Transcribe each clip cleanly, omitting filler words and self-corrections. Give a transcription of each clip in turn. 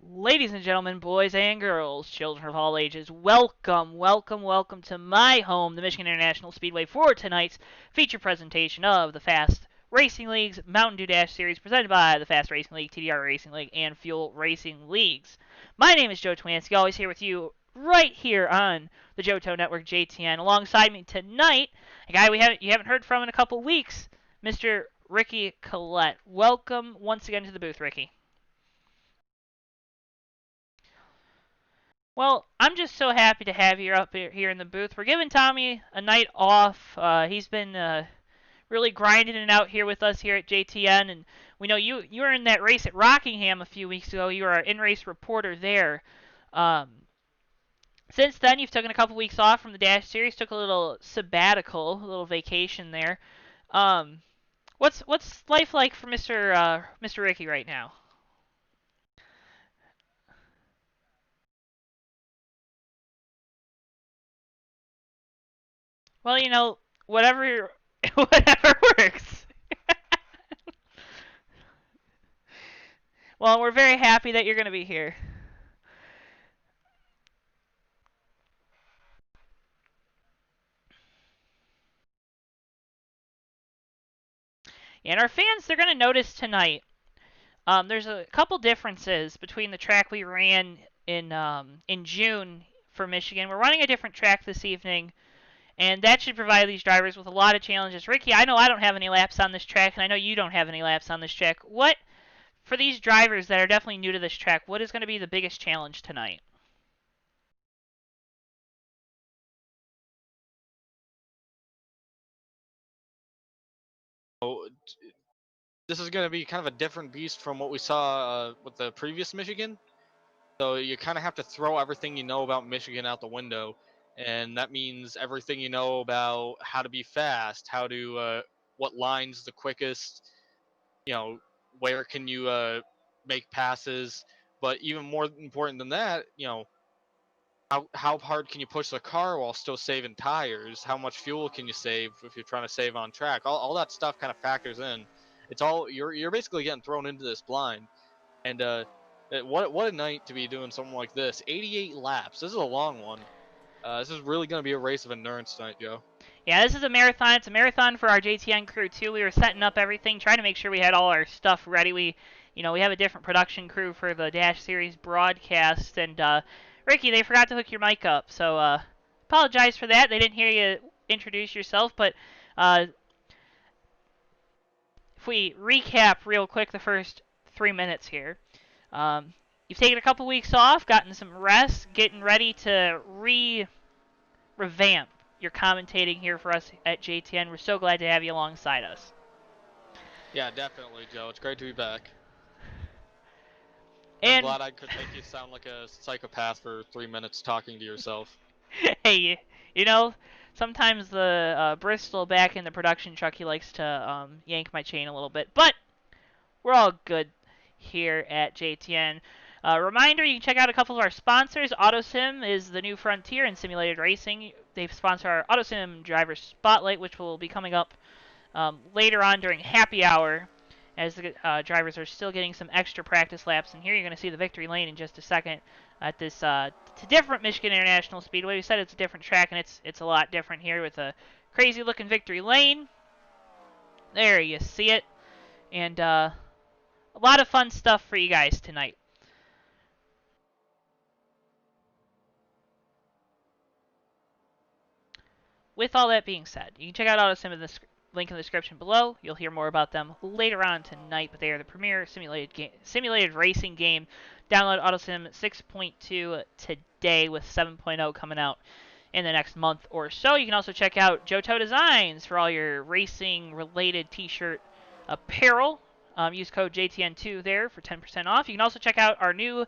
Ladies and gentlemen, boys and girls, children of all ages, welcome, welcome, welcome to my home, the Michigan International Speedway, for tonight's feature presentation of the Fast Racing League's Mountain Dew Dash Series, presented by the Fast Racing League, TDR Racing League, and Fuel Racing Leagues. My name is Joe Twansky, always here with you right here on the JoeTowNetwork JTN. Alongside me tonight, a guy you haven't heard from in a couple weeks, Mr. Ricky Collette. Welcome once again to the booth, Ricky. Well, I'm just so happy to have you up here in the booth. We're giving Tommy a night off. He's been really grinding it out here with us here at JTN, and we know you were in that race at Rockingham a few weeks ago. You were our in-race reporter there. Um, since then, you've taken a couple weeks off from the Dash Series, took a little sabbatical, a little vacation there. Um, what's life like for Mr. Ricky right now? Well, whatever whatever works. Well, we're very happy that you're going to be here. And our fans, they're going to notice tonight, there's a couple differences between the track we ran in June for Michigan. We're running a different track this evening, and that should provide these drivers with a lot of challenges. Ricky, I know I don't have any laps on this track, and I know you don't have any laps on this track. What, for these drivers that are definitely new to this track, what is going to be the biggest challenge tonight? So this is going to be kind of a different beast from what we saw with the previous Michigan. So you kind of have to throw everything you know about Michigan out the window, and that means everything you know about how to be fast, how to what lines the quickest, you know, where can you make passes. But even more important than that, how hard can you push the car while still saving tires? How much fuel can you save if you're trying to save on track? All that stuff kind of factors in. It's all you're basically getting thrown into this blind. And what a night to be doing something like this. 88 laps. This is a long one. This is really going to be a race of endurance tonight, Joe. Yeah, this is a marathon. It's a marathon for our JTN crew too. We were setting up everything, trying to make sure we had all our stuff ready. We have a different production crew for the Dash Series broadcast, and Ricky, they forgot to hook your mic up, so apologize for that. They didn't hear you introduce yourself, but if we recap real quick the first 3 minutes here, you've taken a couple weeks off, gotten some rest, getting ready to revamp your commentating here for us at JTN. We're so glad to have you alongside us. Yeah, definitely, Joe. It's great to be back. I'm And glad I could make you sound like a psychopath for 3 minutes talking to yourself. hey, you know, sometimes the Bristol back in the production truck, he likes to yank my chain a little bit, but we're all good here at JTN. Reminder, you can check out a couple of our sponsors. Autosim is the new frontier in simulated racing. They sponsor our Autosim Driver Spotlight, which will be coming up later on during happy hour, as the drivers are still getting some extra practice laps. And here you're going to see the victory lane in just a second at this different Michigan International Speedway. We said it's a different track, and it's a lot different here with a crazy-looking victory lane. There you see it. And a lot of fun stuff for you guys tonight. With all that being said, you can check out Autosim in the link in the description below. You'll hear more about them later on tonight, but they are the premier simulated racing game. Download Autosim 6.2 today, with 7.0 coming out in the next month or so. You can also check out JoeTow Designs for all your racing-related t-shirt apparel. Use code JTN2 there for 10% off. You can also check out our new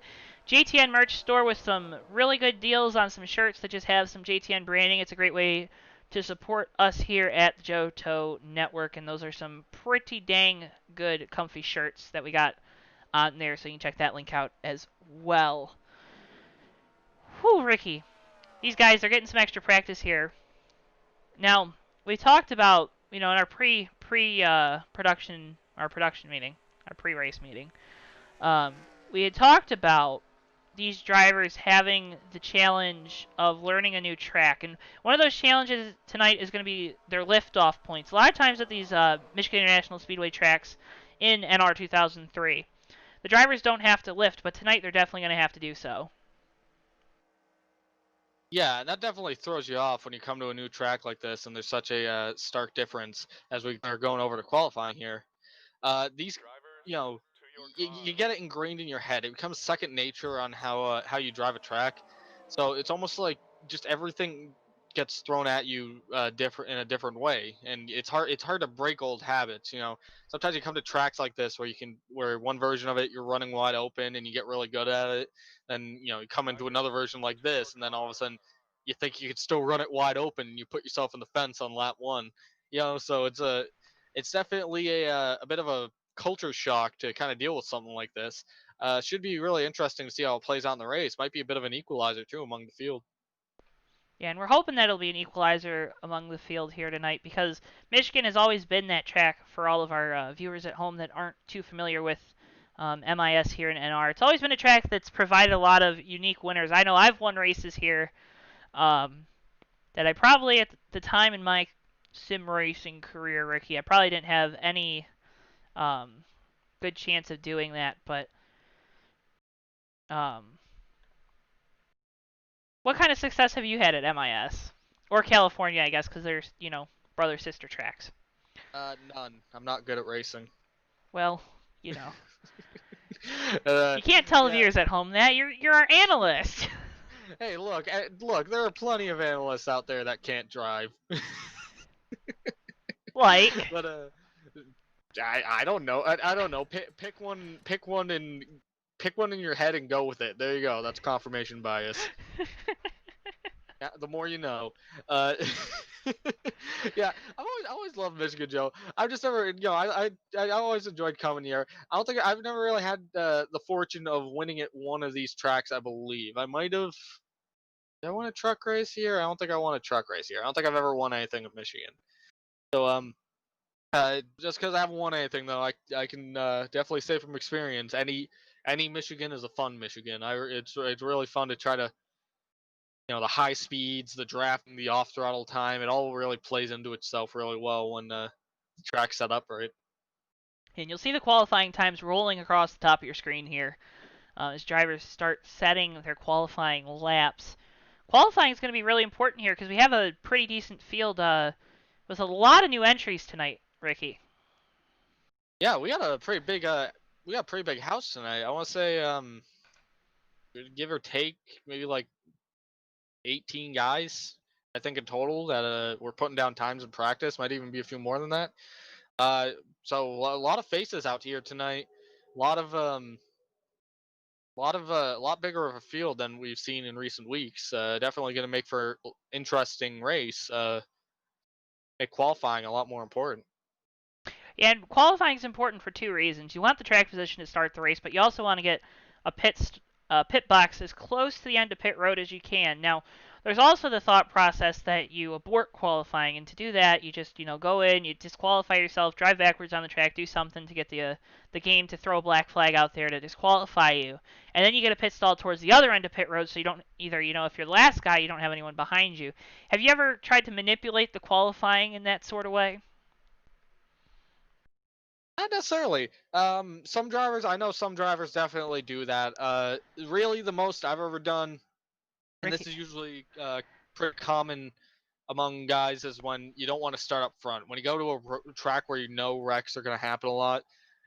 JTN merch store with some really good deals on some shirts that just have some JTN branding. It's a great way to support us here at the JoeTow Network, and those are some pretty dang good comfy shirts that we got on there, so you can check that link out as well. Whew, Ricky. These guys are getting some extra practice here. Now, we talked about, in our production meeting, our pre-race meeting, we had talked about these drivers having the challenge of learning a new track. And one of those challenges tonight is going to be their liftoff points. A lot of times at these Michigan International Speedway tracks in NR 2003, the drivers don't have to lift, but tonight they're definitely going to have to do so. Yeah, and that definitely throws you off when you come to a new track like this, and there's such a stark difference as we are going over to qualifying here. These, you know, you get it ingrained in your head. It becomes second nature on how you drive a track. So it's almost like just everything gets thrown at you different in a different way, and it's hard to break old habits. Sometimes you come to tracks like this where one version of it you're running wide open and you get really good at it. Then you come into another version like this, and then all of a sudden you think you could still run it wide open, and you put yourself in the fence on lap one. So it's definitely a bit of a culture shock to kind of deal with something like this. Should be really interesting to see how it plays out in the race. Might be a bit of an equalizer too among the field. Yeah, and we're hoping that it'll be an equalizer among the field here tonight because Michigan has always been that track for all of our viewers at home that aren't too familiar with MIS here in NR. It's always been a track that's provided a lot of unique winners. I know I've won races here that I probably, at the time in my sim racing career, Ricky, I probably didn't have any good chance of doing that. But um, what kind of success have you had at MIS? Or California, I guess, because there's, brother-sister tracks. None. I'm not good at racing. Well, you know. uh, You can't tell the yeah. viewers at home that. You're our analyst. Hey, look. There are plenty of analysts out there that can't drive. Like. But I don't know. I don't know. Pick one. Pick one in your head and go with it. There you go. That's confirmation bias. Yeah, the more you know. Uh, yeah, I always loved Michigan, Joe. I've just never, I always enjoyed coming here. I've never really had the fortune of winning at one of these tracks. I believe I might have. Did I won a truck race here? I don't think I won a truck race here. I don't think I've ever won anything at Michigan. So just because I haven't won anything though, I can definitely say from experience, any Michigan is a fun Michigan. It's really fun to try to the high speeds, the drafting, the off throttle time. It all really plays into itself really well when the track's set up right. And you'll see the qualifying times rolling across the top of your screen here as drivers start setting their qualifying laps. Qualifying is going to be really important here because we have a pretty decent field with a lot of new entries tonight, Ricky. Yeah, we got a pretty big house tonight. I want to say give or take maybe like 18 guys. I think in total that we're putting down times in practice. Might even be a few more than that. So a lot of faces out here tonight. A lot bigger of a field than we've seen in recent weeks. Definitely going to make for interesting race. Make qualifying a lot more important. And qualifying is important for two reasons. You want the track position to start the race, but you also want to get a pit box as close to the end of pit road as you can. Now, there's also the thought process that you abort qualifying, and to do that, you just go in, you disqualify yourself, drive backwards on the track, do something to get the game to throw a black flag out there to disqualify you, and then you get a pit stall towards the other end of pit road, so you don't either if you're the last guy, you don't have anyone behind you. Have you ever tried to manipulate the qualifying in that sort of way? Not necessarily. I know some drivers definitely do that. Really, the most I've ever done, and this Ricky? is usually pretty common among guys, is when you don't want to start up front. When you go to a track where wrecks are going to happen a lot,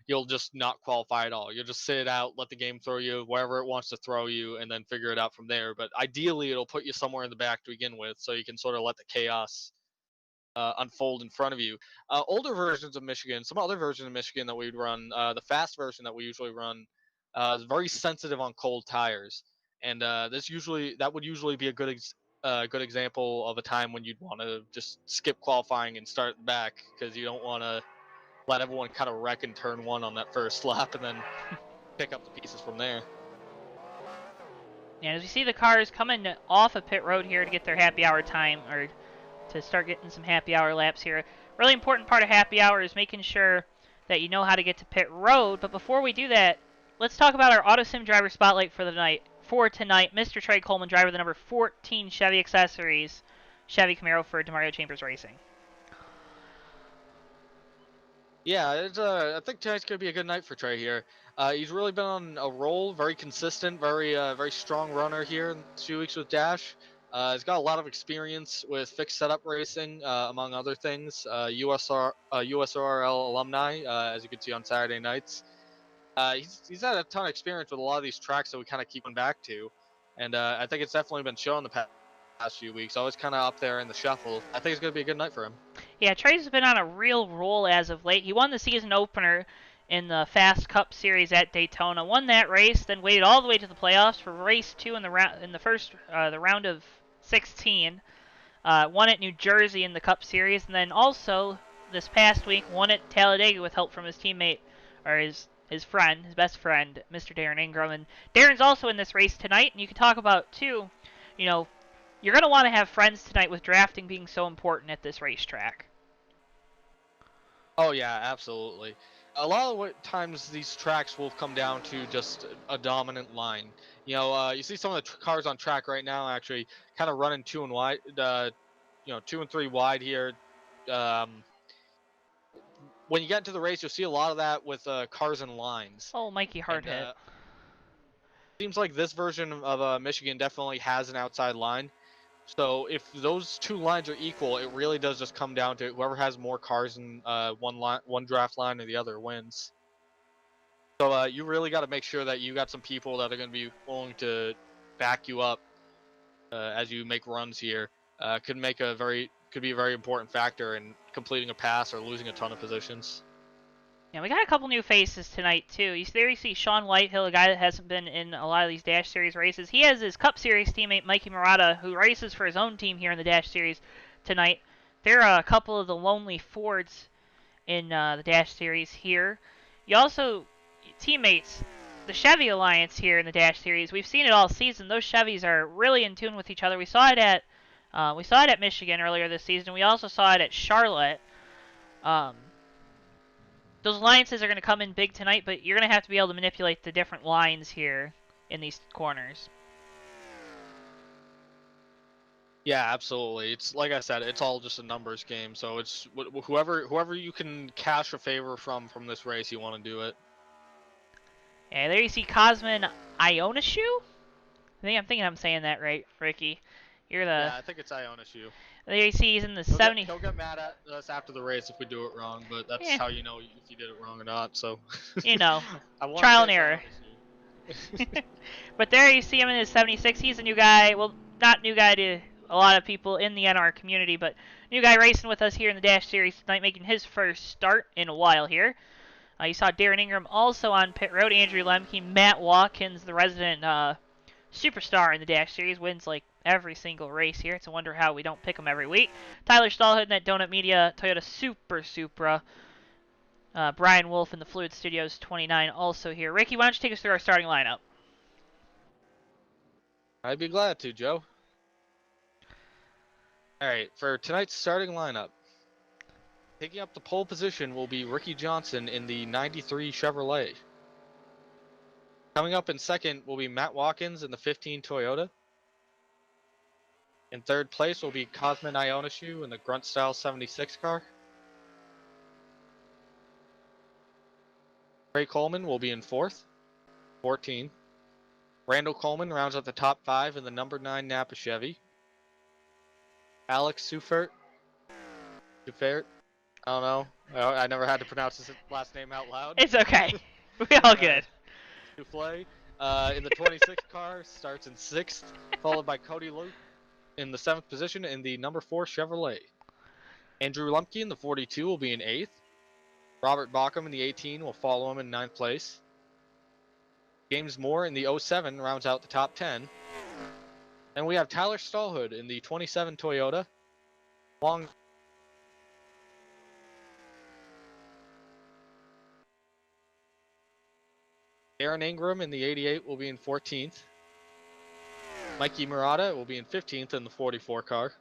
you'll just not qualify at all. You'll just sit it out, let the game throw you wherever it wants to throw you, and then figure it out from there. But ideally, it'll put you somewhere in the back to begin with, so you can sort of let the chaos unfold in front of you. Older versions of Michigan, some other versions of Michigan that we'd run, the fast version that we usually run, is very sensitive on cold tires, and that would usually be a good example of a time when you'd want to just skip qualifying and start back because you don't want to let everyone kind of wreck in turn one on that first lap and then pick up the pieces from there. And as we see the cars coming off of pit road here to get their happy hour time, or to start getting some happy hour laps here. Really important part of happy hour is making sure that you know how to get to pit road. But before we do that, let's talk about our Autosim driver spotlight for the night. 4 tonight, Mr. Trey Coleman, driver of the number 14 Chevy Accessories Chevy Camaro for DeMario Chambers Racing. Yeah, I think tonight's gonna be a good night for Trey here. He's really been on a roll, very consistent, very strong runner here in 2 weeks with Dash. He's got a lot of experience with fixed setup racing, among other things. USRL alumni, as you can see on Saturday nights. He's had a ton of experience with a lot of these tracks that we kind of keep him back to, and I think it's definitely been shown the past few weeks. Always kind of up there in the shuffle. I think it's gonna be a good night for him. Yeah, Trey's been on a real roll as of late. He won the season opener in the Fast Cup Series at Daytona, won that race, then waited all the way to the playoffs for race 2 in the round of 16. Won at New Jersey in the Cup Series, and then also this past week won at Talladega with help from his teammate or his friend, his best friend, Mr. Darren Ingram. And Darren's also in this race tonight, and you can talk about too, you know, you're going to want to have friends tonight with drafting being so important at this racetrack. Oh yeah, absolutely. A lot of times these tracks will come down to just a dominant line. You see some of the cars on track right now actually kind of running two and wide, 2 and 3 wide here. Um, when you get into the race, you'll see a lot of that with cars and lines. Oh, Mikey hard And hit. seems like this version of Michigan definitely has an outside line. So if those two lines are equal, it really does just come down to whoever has more cars in one draft line or the other wins. So you really got to make sure that you got some people that are going to be willing to back you up as you make runs here. Could be a very important factor in completing a pass or losing a ton of positions. Yeah, we got a couple new faces tonight too. You see Sean Whitehill, a guy that hasn't been in a lot of these Dash Series races. He has his Cup Series teammate Mikey Murata, who races for his own team here in the Dash Series tonight. There are a couple of the lonely Fords in the Dash Series here. You also teammates, the Chevy Alliance here in the Dash Series. We've seen it all season. Those Chevys are really in tune with each other. We saw it at Michigan earlier this season. We also saw it at Charlotte. Those alliances are going to come in big tonight, but you're going to have to be able to manipulate the different lines here in these corners. Yeah, absolutely. It's like I said, it's all just a numbers game. So it's whoever you can cash a favor from this race, you want to do it. Yeah, there you see Cosmin Ionishu? I'm thinking I'm saying that right, Ricky. Yeah, I think it's Ionishu. There you see he's in the He'll 70. he'll get mad at us after the race if we do it wrong, but that's Yeah, how you know if you did it wrong or not. So I want to trial say and it's error. Ionishu. But there you see him in his 76. He's a new guy. Well, not new guy to a lot of people in the NR community, but new guy racing with us here in the Dash Series tonight, making his first start in a while here. You saw Darren Ingram also on pit road. Andrew Lemke, Matt Watkins, the resident superstar in the Dash Series, wins like every single race here. It's a wonder how we don't pick him every week. Tyler Stallhood in that Donut Media Toyota Super Supra. Brian Wolf in the Fluid Studios 29 also here. Ricky, why don't you take us through our starting lineup? I'd be glad to, Joe. All right, for tonight's starting lineup, taking up the pole position will be Ricky Johnson in the 93 Chevrolet. Coming up in second will be Matt Watkins in the 15 Toyota. In third place will be Cosmin Ionishu in the Grunt Style 76 car. Trey Coleman will be in fourth, 14. Randall Coleman rounds out the top 5 in the number 9 Napa Chevy. Alex Sufert, I don't know. I never had to pronounce his last name out loud. It's okay. We all get it. Souffle in the 26 car starts in 6th, followed by Cody Luke in the 7th position in the number 4 Chevrolet. Andrew Lumpke in the 42 will be in 8th. Robert Bauckham in the 18 will follow him in 9th place. James Moore in the 07 rounds out the top 10. And we have Tyler Stallhood in the 27 Toyota. Aaron Ingram in the 88 will be in 14th. Mikey Murata will be in 15th in the 44 car.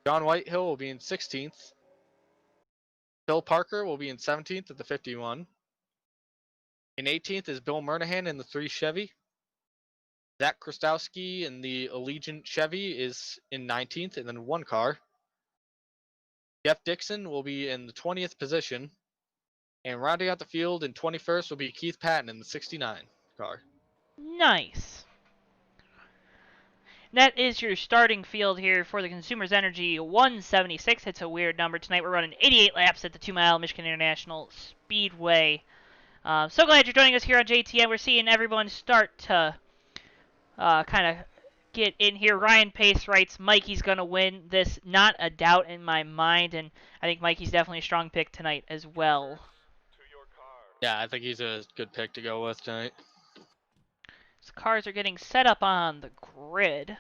John Whitehill will be in 16th. Phil Parker will be in 17th at the 51. In 18th is Bill Murnahan in the 3 Chevy. Zach Krostowski in the Allegiant Chevy is in 19th, and then one car. Jeff Dixon will be in the 20th position. And rounding out the field in 21st will be Keith Patton in the 69 car. Nice. That is your starting field here for the Consumers Energy 176. It's a weird number. Tonight we're running 88 laps at the 2-mile Michigan International Speedway. So glad you're joining us here on JTN. We're seeing everyone start to kind of get in here. Ryan Pace writes, Mikey's going to win this. Not a doubt in my mind, and I think Mikey's definitely a strong pick tonight as well. Yeah, I think he's a good pick to go with tonight. So cars are getting set up on the grid.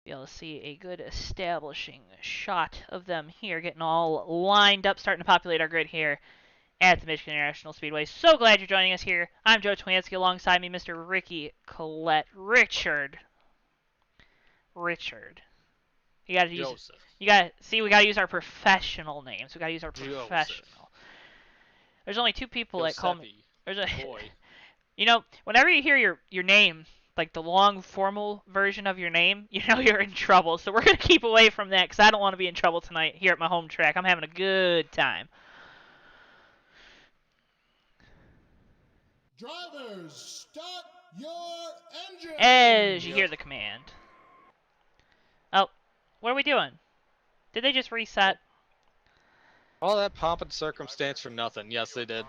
Be able to see a good establishing shot of them here, getting all lined up, starting to populate our grid here at the Michigan International Speedway. So glad you're joining us here. I'm Joe Towinetsky, alongside me, Mr. Ricky Collette. Richard. You gotta use. Joseph. You gotta see. We gotta use our professional names. We gotta use our professional. Joseph. There's only two people that call me. There's a boy. You know, whenever you hear your name, like the long formal version of your name, you know you're in trouble. So we're gonna keep away from that because I don't want to be in trouble tonight here at my home track. I'm having a good time. Drivers, start your engine! As you hear the command. Oh, what are we doing? Did they just reset? All that pomp and circumstance for nothing. Yes, they did.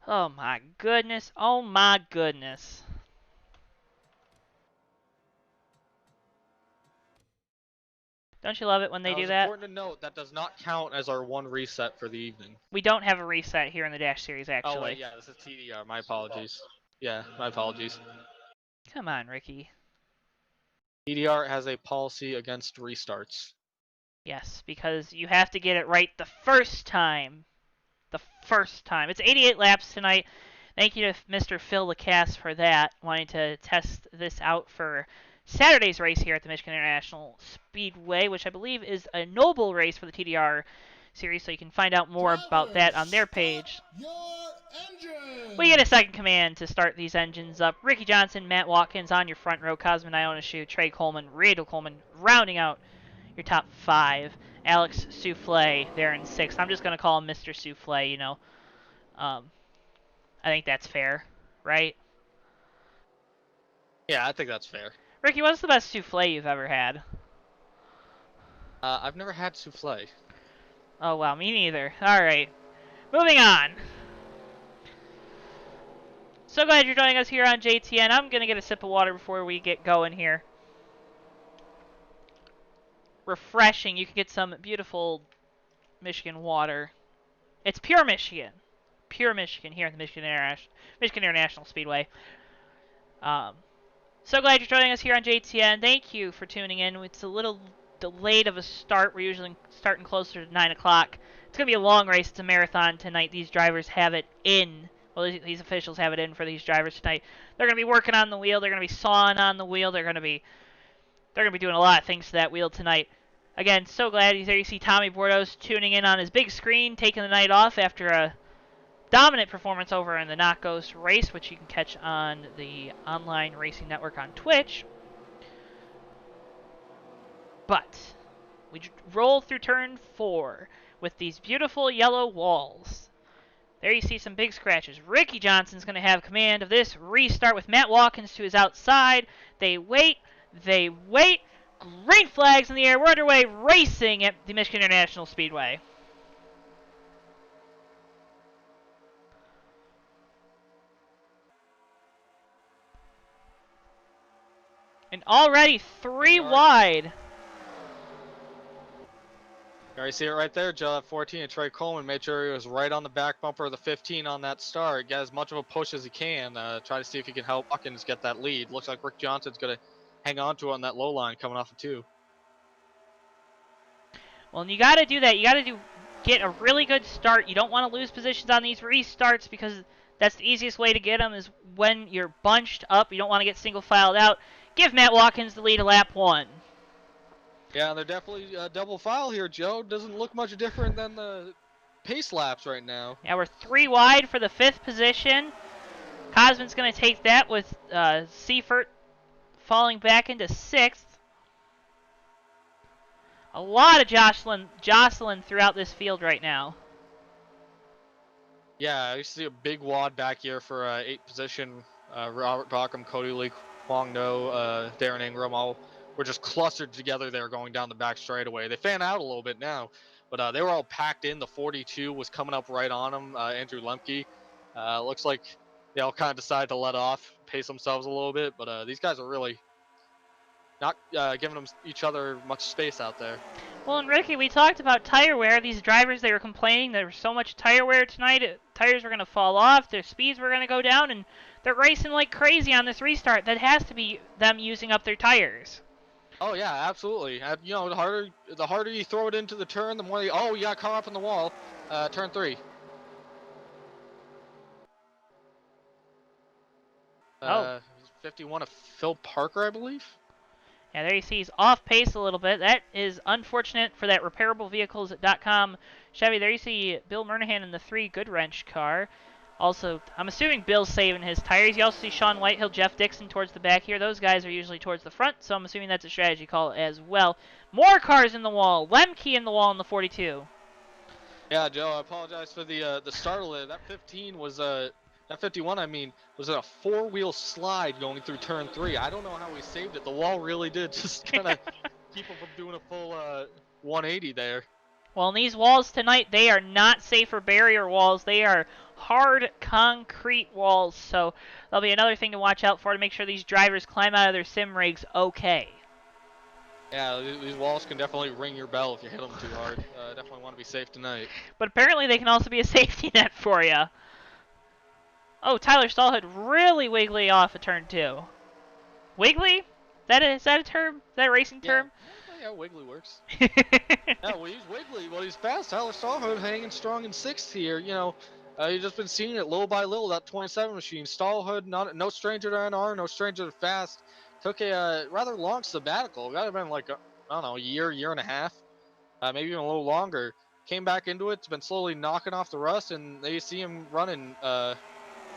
Oh my goodness. Oh my goodness. Don't you love it when they do that? It's important to note that does not count as our one reset for the evening. We don't have a reset here in the Dash Series, actually. Oh, wait, yeah, this is TDR. My apologies. Yeah, my apologies. Come on, Ricky. TDR has a policy against restarts. Yes, because you have to get it right the first time. The first time. It's 88 laps tonight. Thank you to Mr. Phil Lacasse for that, wanting to test this out for Saturday's race here at the Michigan International Speedway, which I believe is a noble race for the TDR series, so you can find out more about that on their page. We get a second command to start these engines up. Ricky Johnson, Matt Watkins on your front row, Cosmin Ionescu, Trey Coleman, Randall Coleman, rounding out your top five. Alex Souffle there in sixth. I'm just going to call him Mr. Souffle, you know. I think that's fair, right? Yeah, I think that's fair. Ricky, what's the best souffle you've ever had? I've never had souffle. Oh, wow, me neither. Alright, moving on. So glad you're joining us here on JTN. I'm going to get a sip of water before we get going here. Refreshing. You can get some beautiful Michigan water. It's pure Michigan. Pure Michigan here at the Michigan International Speedway. So glad you're joining us here on JTN. Thank you for tuning in. It's a little delayed of a start. We're usually starting closer to 9 o'clock. It's going to be a long race. It's a marathon tonight. These drivers have it in. Well, these officials have it in for these drivers tonight. They're going to be working on the wheel. They're going to be sawing on the wheel. They're going to be doing a lot of things to that wheel tonight. Again, so glad there you see Tommy Bordos tuning in on his big screen, taking the night off after a dominant performance over in the Not Ghost race, which you can catch on the online racing network on Twitch. But we roll through turn 4 with these beautiful yellow walls. There you see some big scratches. Ricky Johnson's going to have command of this restart with Matt Watkins to his outside. They wait. Green flags in the air. We're underway racing at the Michigan International Speedway. And already 3 wide. You already see it right there, Joe. At 14, and Trey Coleman made sure he was right on the back bumper of the 15 on that start. Get as much of a push as he can. Try to see if he can help Watkins get that lead. Looks like Rick Johnson's going to hang on to it on that low line coming off of 2. Well, you got to do that. You got to get a really good start. You don't want to lose positions on these restarts because that's the easiest way to get them is when you're bunched up. You don't want to get single filed out. Give Matt Watkins the lead at lap 1. Yeah, they're definitely double file here, Joe. Doesn't look much different than the pace laps right now. Yeah, we're 3 wide for the 5th position. Cosman's going to take that with Seifert falling back into 6th. A lot of jostling throughout this field right now. Yeah, you see a big wad back here for 8th position. Robert Bacham, Cody Lee, Kwong No, Darren Ingram, all were just clustered together there going down the back straightaway. They fan out a little bit now, but they were all packed in. The 42 was coming up right on them. Andrew Lemke. Looks like they all kind of decided to let off, pace themselves a little bit, but these guys are really not giving each other much space out there. Well, and Ricky, we talked about tire wear. These drivers, they were complaining there was so much tire wear tonight. Tires were going to fall off, their speeds were going to go down, and they're racing like crazy on this restart. That has to be them using up their tires. Oh yeah, absolutely. You know, the harder you throw it into the turn, the more you got caught up in the wall. Turn 3. 51 of Phil Parker, I believe. Yeah, there you see he's off pace a little bit. That is unfortunate for that repairablevehicles.com Chevy. There you see Bill Murnahan in the 3 Good Wrench car. Also, I'm assuming Bill's saving his tires. You also see Sean Whitehill, Jeff Dixon towards the back here. Those guys are usually towards the front, so I'm assuming that's a strategy call as well. More cars in the wall. Lemke in the wall in the 42. Yeah, Joe, I apologize for the startle there. That 15 was that 51, I mean, was a 4-wheel slide going through turn 3. I don't know how we saved it. The wall really did just kind of keep him from doing a full 180 there. Well, in these walls tonight, they are not safer barrier walls. They are hard concrete walls, so that'll be another thing to watch out for to make sure these drivers climb out of their sim rigs okay. Yeah, these walls can definitely ring your bell if you hit them too hard. Definitely want to be safe tonight. But apparently they can also be a safety net for you. Oh, Tyler Stallhood really wiggly off of turn 2. Wiggly? Is that a term? Is that a racing term? Yeah, wiggly works. Yeah, well, he's wiggly. Well, he's fast. Tyler Stallhood hanging strong in 6th here. You know, you've just been seeing it little by little, that 27 machine. Stallhood, no stranger to NR, no stranger to fast. Took a rather long sabbatical. Got to have been like, I don't know, a year and a half, maybe even a little longer. Came back into it. It's been slowly knocking off the rust, and they see him running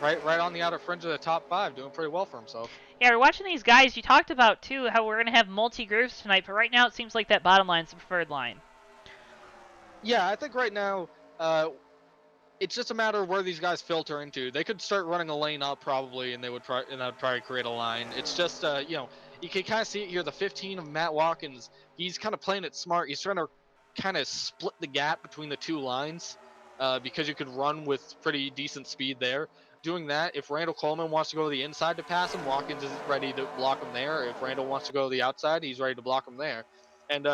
right on the outer fringe of the top 5, doing pretty well for himself. Yeah, we're watching these guys. You talked about, too, how we're going to have multi-grooves tonight, but right now it seems like that bottom line's the preferred line. Yeah, I think right now it's just a matter of where these guys filter into. They could start running a lane up probably, and that would probably create a line. It's just, you know, you can kind of see it here. The 15 of Matt Watkins, he's kind of playing it smart. He's trying to kind of split the gap between the 2 lines because you could run with pretty decent speed there. Doing that, if Randall Coleman wants to go to the inside to pass him, Watkins is ready to block him there. If Randall wants to go to the outside, he's ready to block him there. And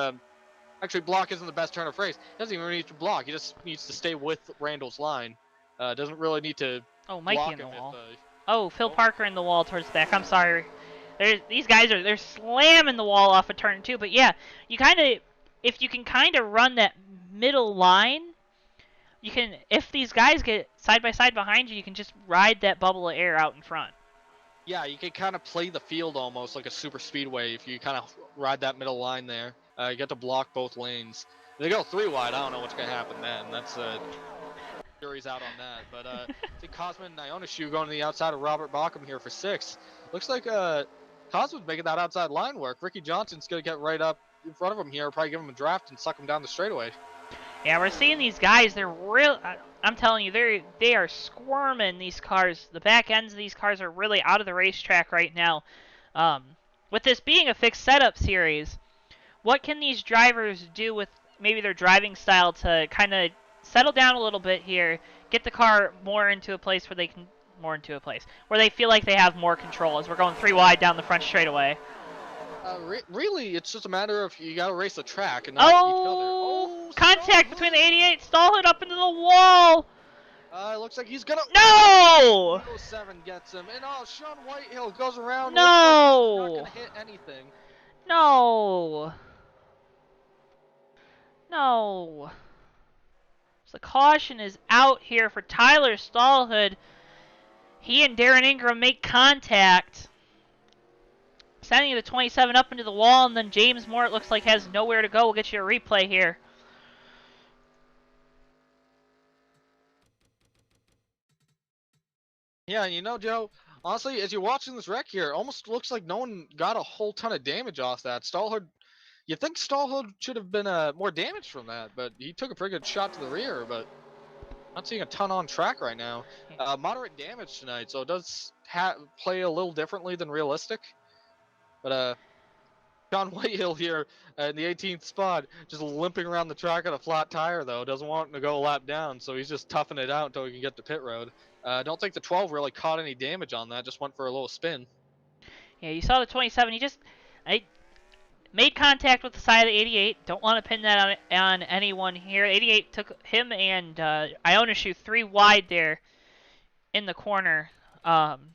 actually, block isn't the best turn of phrase. He doesn't even need to block. He just needs to stay with Randall's line. Doesn't really need to Mikey in the block him wall. Phil Parker in the wall towards the back. I'm sorry. These guys they're slamming the wall off of turn 2. But yeah, if you can kind of run that middle line, you can. If these guys get side by side behind you, you can just ride that bubble of air out in front. Yeah, you can kind of play the field almost like a super speedway if you kind of ride that middle line there. You get to block both lanes. If they go 3 wide, I don't know what's going to happen then. That's jury's out on that. But I think Cosman and Ionescu going to the outside of Robert Bacham here for 6. Looks like Cosman's making that outside line work. Ricky Johnson's going to get right up in front of him here, probably give him a draft and suck him down the straightaway. Yeah, we're seeing these guys. They're real. I'm telling you, they are squirming these cars. The back ends of these cars are really out of the racetrack right now. With this being a fixed setup series, what can these drivers do with maybe their driving style to kind of settle down a little bit here, get the car more into a place where they feel like they have more control as we're going 3 wide down the front straightaway. Really, it's just a matter of you got to race the track and not each other. Contact between the 88. Stallhood up into the wall. It looks like he's gonna. No! 7 gets him, and Sean Whitehill goes around. No! Like he's not gonna hit anything. No. No. So the caution is out here for Tyler Stallhood. He and Darren Ingram make contact, sending the 27 up into the wall, and then James Moore, it looks like, has nowhere to go. We'll get you a replay here. Yeah, you know, Joe, honestly, as you're watching this wreck here, it almost looks like no one got a whole ton of damage off that. Stallhood, you think Stallhood should have been more damage from that, but he took a pretty good shot to the rear, but not seeing a ton on track right now. Moderate damage tonight, so it does play a little differently than realistic. But John Whitehill here in the 18th spot, just limping around the track on a flat tire, though. Doesn't want to go a lap down, so he's just toughing it out until he can get to pit road. I don't think the 12 really caught any damage on that, just went for a little spin. Yeah, you saw the 27. I made contact with the side of the 88. Don't want to pin that on anyone here. 88 took him and Ionishu 3 wide there in the corner. Um,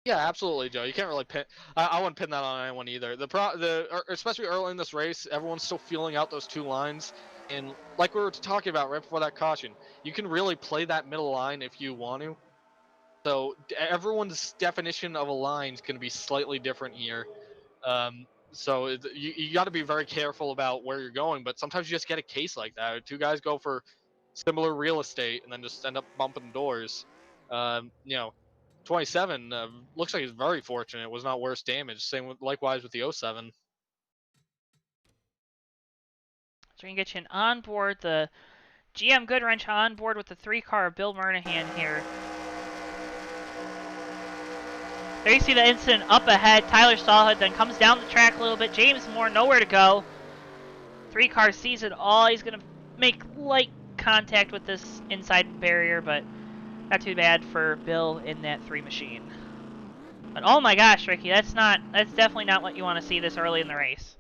Yeah, absolutely, Joe. You can't really pin. I wouldn't pin that on anyone either. Especially early in this race, everyone's still feeling out those two lines, and like we were talking about right before that caution, you can really play that middle line if you want to. So everyone's definition of a line is going to be slightly different here. So you got to be very careful about where you're going. But sometimes you just get a case like that. Two guys go for similar real estate and then just end up bumping doors. You know, 27 looks like he's very fortunate. It was not worse damage. Same with likewise with the 07. so we can get you an onboard, the GM Goodwrench on board with the 3-car Bill Murnahan here. There you see the incident up ahead. Tyler Stallhood then comes down the track a little bit. James Moore nowhere to go. 3-car sees it all. He's going to make light contact with this inside barrier, but not too bad for Bill in that 3 machine. But oh my gosh, Ricky, that's definitely not what you want to see this early in the race.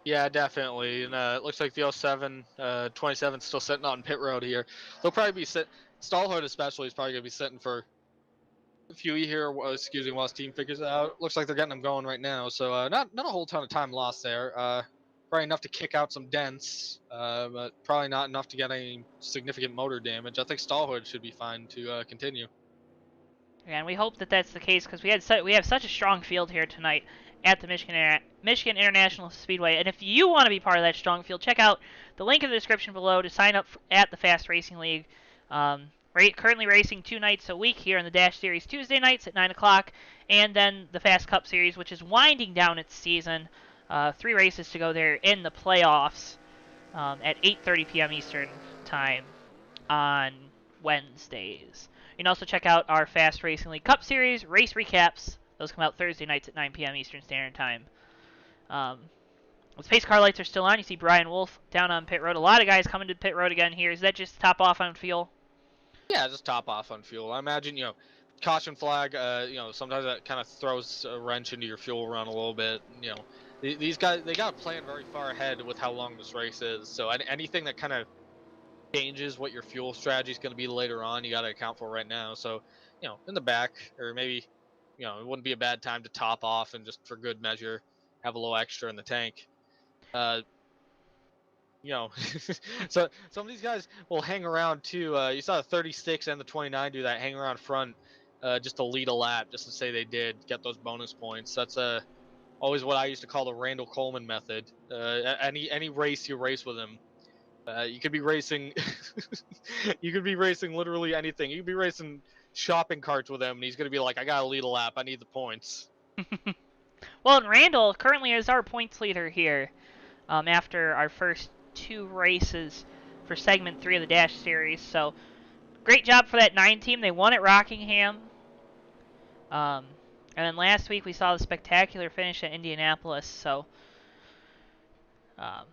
Yeah, definitely. And it looks like the 07, 27 still sitting on pit road here. They'll probably be Stallhood especially is probably going to be sitting for a few here, excuse me, while his team figures it out. Looks like they're getting them going right now. So not a whole ton of time lost there. Probably enough to kick out some dents, but probably not enough to get any significant motor damage. I think Stallhood should be fine to continue. And we hope that that's the case because we have such a strong field here tonight at the Michigan International Speedway. And if you want to be part of that strong field, check out the link in the description below to sign up at the Fast Racing League. Currently racing 2 nights a week here in the Dash Series, Tuesday nights at 9 o'clock, and then the Fast Cup Series, which is winding down its season. 3 races to go there in the playoffs at 8:30 p.m. Eastern Time on Wednesdays. You can also check out our Fast Racing League Cup Series race recaps. Those come out Thursday nights at 9 p.m. Eastern Standard Time. The pace car lights are still on. You see Brian Wolf down on pit road. A lot of guys coming to pit road again here. Is that just top off on fuel? Yeah, just top off on fuel. I imagine, caution flag, sometimes that kind of throws a wrench into your fuel run a little bit. These guys, they got to plan very far ahead with how long this race is. So anything that kind of changes what your fuel strategy is going to be later on, you got to account for right now. So, in the back, or maybe, it wouldn't be a bad time to top off and just for good measure have a little extra in the tank. So some of these guys will hang around too. You saw the 36 and the 29 do that, hang around front, just to lead a lap, just to say they did get those bonus points. That's always what I used to call the Randall Coleman method. Any race you race with him, you could be racing, you could be racing literally anything. You could be racing shopping carts with him, and he's gonna be like, "I gotta lead a lap. I need the points." Well, and Randall currently is our points leader here after our first 2 races for segment 3 of the Dash Series. So great job for that 9 team. They won at Rockingham. And then last week we saw the spectacular finish at Indianapolis. So a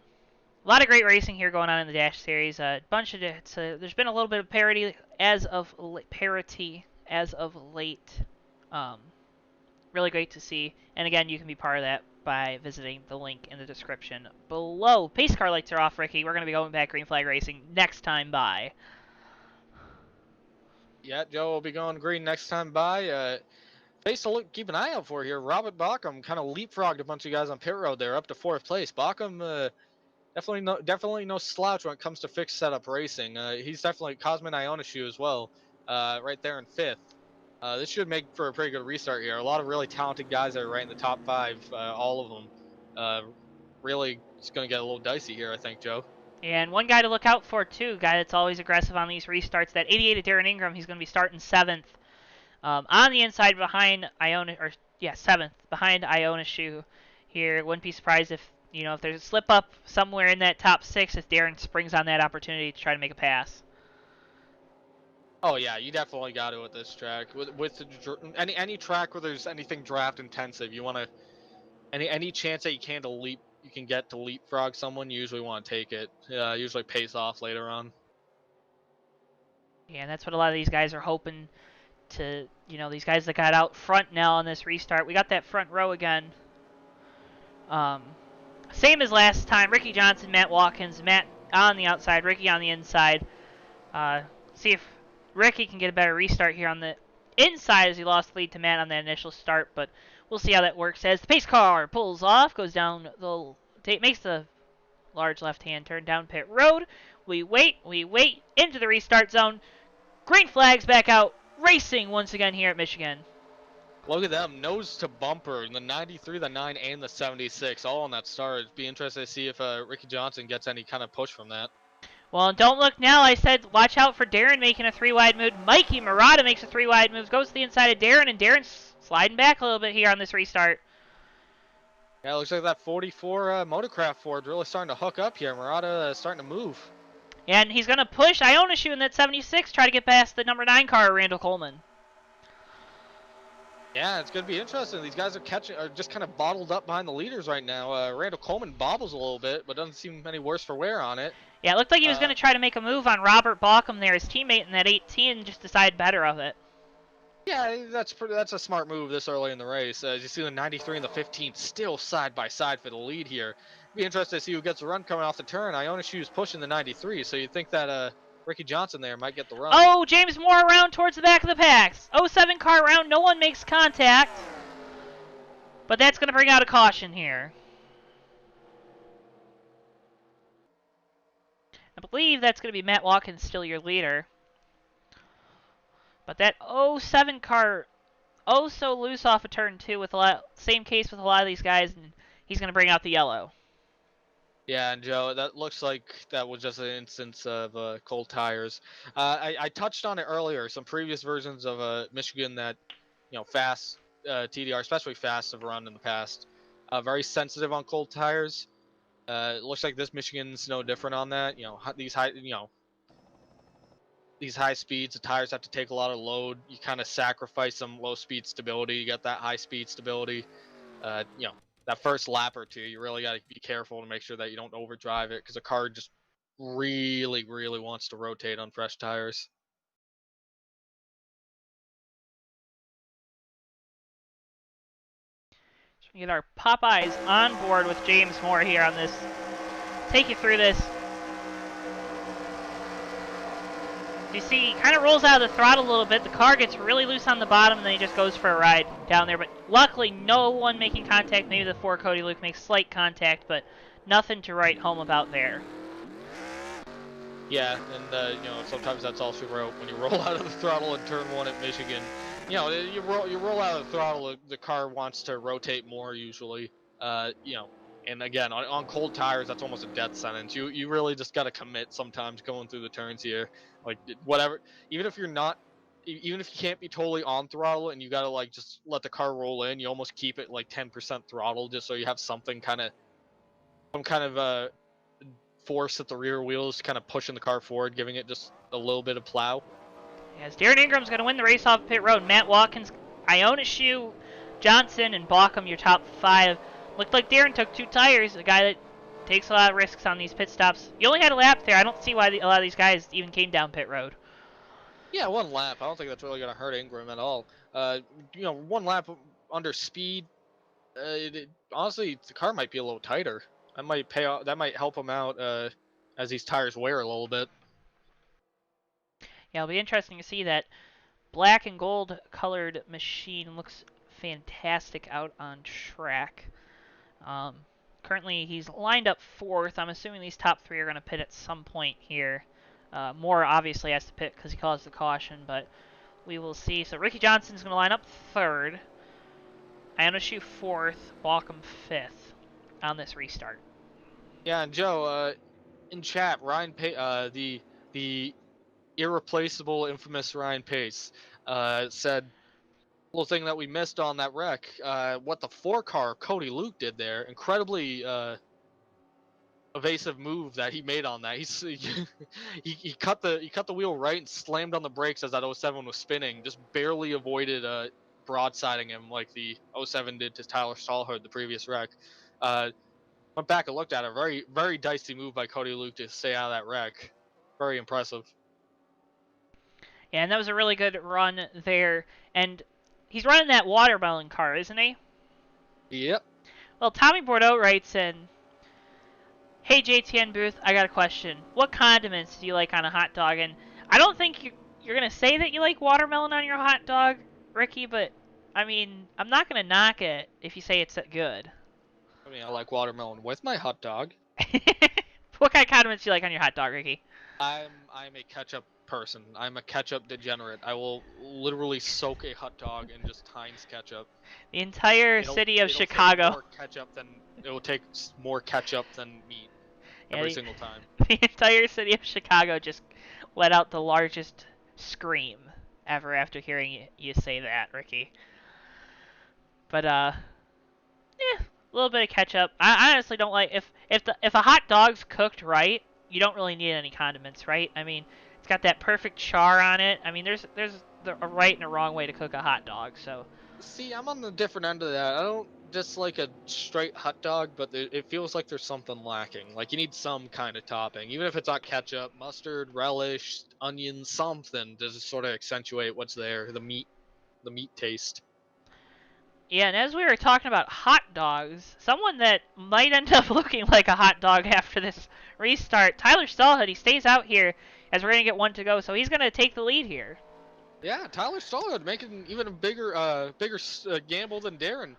lot of great racing here going on in the Dash Series. There's been a little bit of parity as of late. Really great to see. And again, you can be part of that by visiting the link in the description below. Pace car lights are off, Ricky. We're going to be going back green flag racing next time by. Yeah, Joe will be going green next time by. Face to keep an eye out for here. Robert Bockham kind of leapfrogged a bunch of guys on pit road there up to 4th place. Bockham definitely no slouch when it comes to fixed setup racing. He's definitely Cosmin Ionishu as well, right there in 5th. This should make for a pretty good restart here. A lot of really talented guys that are right in the top 5, all of them. Really, it's going to get a little dicey here, I think, Joe. And one guy to look out for, too, guy that's always aggressive on these restarts, that 88 of Darren Ingram. He's going to be starting 7th. On the inside behind Iona, or yeah, 7th behind Iona Shoe here. Wouldn't be surprised if, you know, if there's a slip up somewhere in that top 6 if Darren springs on that opportunity to try to make a pass. Oh yeah, you definitely got to at this track. With any track where there's anything draft intensive, you want to any chance that you can get to leapfrog someone, you usually want to take it. Usually pays off later on. Yeah, and that's what a lot of these guys are hoping to, you know, these guys that got out front now on this restart. We got that front row again. Same as last time. Ricky Johnson, Matt Watkins, Matt on the outside, Ricky on the inside. See if Ricky can get a better restart here on the inside as he lost the lead to Matt on that initial start, but we'll see how that works as the pace car pulls off, goes down makes the large left-hand turn down pit road. We wait into the restart zone. Green flags back out, racing once again here at Michigan. Look at them, nose to bumper, the 93, the 9, and the 76, all on that start. It'd be interesting to see if Ricky Johnson gets any kind of push from that. Well, don't look now. I said watch out for Darren making a 3-wide move. Mikey Murata makes a 3-wide move, goes to the inside of Darren, and Darren's sliding back a little bit here on this restart. Yeah, it looks like that 44 Motorcraft Ford really starting to hook up here. Murata starting to move. And he's going to push Iona Shoe in that 76, try to get past the number 9 car, Randall Coleman. Yeah, it's going to be interesting. These guys are just kind of bottled up behind the leaders right now. Randall Coleman bobbles a little bit, but doesn't seem any worse for wear on it. Yeah, it looked like he was going to try to make a move on Robert Baucom there, his teammate in that 18, and just decide better of it. Yeah, that's a smart move this early in the race. As you see the 93 and the 15 still side by side for the lead here. Be interested to see who gets the run coming off the turn. Iona Shoe's pushing the 93, so you think that Ricky Johnson there might get the run. Oh, James Moore around towards the back of the packs. 07 car around, no one makes contact. But that's going to bring out a caution here. I believe that's going to be Matt Watkins, still your leader. But that 07 car, oh so loose off of turn 2 with same case with a lot of these guys, and he's going to bring out the yellow. Yeah, and Joe, that looks like that was just an instance of cold tires. I touched on it earlier. Some previous versions of Michigan that, you know, fast TDR, especially fast, have run in the past. Very sensitive on cold tires. It looks like this Michigan's no different on that. You know, these high speeds, the tires have to take a lot of load. You kind of sacrifice some low speed stability. You get that high speed stability. You know, that first lap or two, you really got to be careful to make sure that you don't overdrive it because the car just really, really wants to rotate on fresh tires. So we get our Popeyes on board with James Moore here on this. Take you through this. You see, he kind of rolls out of the throttle a little bit. The car gets really loose on the bottom, and then he just goes for a ride down there. But luckily, no one making contact. Maybe the 4 Cody Luke makes slight contact, but nothing to write home about there. Yeah, and you know, sometimes that's all she wrote when you roll out of the throttle in turn 1 at Michigan. You know, you roll out of the throttle, the car wants to rotate more usually. You know, and again, on cold tires, that's almost a death sentence. You really just got to commit sometimes going through the turns here. Like, whatever, even if you can't be totally on throttle and you got to, like, just let the car roll in, you almost keep it, like, 10% throttle just so you have some kind of force at the rear wheels kind of pushing the car forward, giving it just a little bit of plow. As Darren Ingram's going to win the race off pit road. Matt Watkins, Iona Shoe, Johnson, and Baucom, your top 5. Looked like Darren took 2 tires, a guy that takes a lot of risks on these pit stops. You only had a lap there. I don't see why a lot of these guys even came down pit road. Yeah, 1 lap. I don't think that's really going to hurt Ingram at all. You know, 1 lap under speed. Honestly, the car might be a little tighter. That might pay off. That might help him out as these tires wear a little bit. Yeah, it'll be interesting to see that black and gold colored machine looks fantastic out on track. Currently, he's lined up 4th. I'm assuming these top 3 are going to pit at some point here. Moore obviously has to pit because he caused the caution, but we will see. So Ricky Johnson's going to line up 3rd. Iona Shoe 4th. Baucom 5th on this restart. Yeah, and Joe, in chat, the irreplaceable, infamous Ryan Pace, said little thing that we missed on that wreck. What the 4-car Cody Luke did there, incredibly evasive move that he made on that. He cut the wheel right and slammed on the brakes as that '07 was spinning. Just barely avoided broadsiding him like the '07 did to Tyler Stallhood the previous wreck. Went back and looked at it. Very very dicey move by Cody Luke to stay out of that wreck. Very impressive. Yeah, and that was a really good run there. And he's running that watermelon car, isn't he? Yep. Well, Tommy Bordeaux writes in, "Hey JTN Booth, I got a question. What condiments do you like on a hot dog?" And I don't think you're gonna say that you like watermelon on your hot dog, Ricky, but I mean, I'm not gonna knock it if you say it's that good. I mean, I like watermelon with my hot dog. What kind of condiments do you like on your hot dog, Ricky? I'm a ketchup person. I'm a ketchup degenerate. I will literally soak a hot dog in just Heinz ketchup. The entire city of Chicago. It will take more ketchup than meat every single time. The entire city of Chicago just let out the largest scream ever after hearing you say that, Ricky. But a little bit of ketchup. I honestly don't like if a hot dog's cooked right, you don't really need any condiments, right? I mean, it's got that perfect char on it. I mean, there's a right and a wrong way to cook a hot dog, so. See, I'm on the different end of that. I don't just like a straight hot dog, but it feels like there's something lacking. Like you need some kind of topping, even if it's not ketchup, mustard, relish, onions, something to just sort of accentuate what's there, the meat taste. Yeah, and as we were talking about hot dogs, someone that might end up looking like a hot dog after this restart, Tyler Stallhood, he stays out here as we're going to get one to go, so he's going to take the lead here. Yeah, Tyler Stallhood making even a bigger gamble than Darren.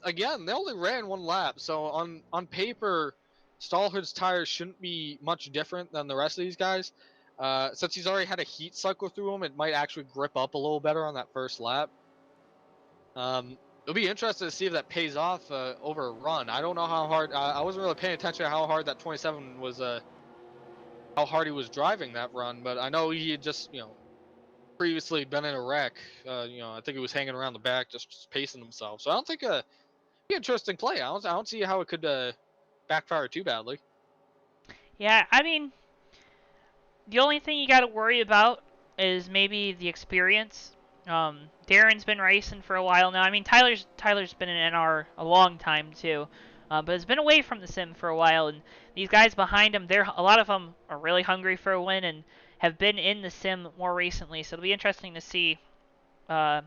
Again, they only ran one lap, so on paper, Stallhood's tires shouldn't be much different than the rest of these guys. Since he's already had a heat cycle through them, it might actually grip up a little better on that first lap. It'll be interesting to see if that pays off over a run. I don't know how hard. I wasn't really paying attention to how hard that 27 was. How hard he was driving that run, but I know he had just previously been in a wreck. I think he was hanging around the back, just pacing himself. So I don't think be interesting play. I don't see how it could backfire too badly. Yeah, I mean, the only thing you got to worry about is maybe the experience. Darren's been racing for a while now. I mean, Tyler's been in NR a long time too, but has been away from the sim for a while. And these guys behind him, a lot of them are really hungry for a win and have been in the sim more recently. So it'll be interesting to see how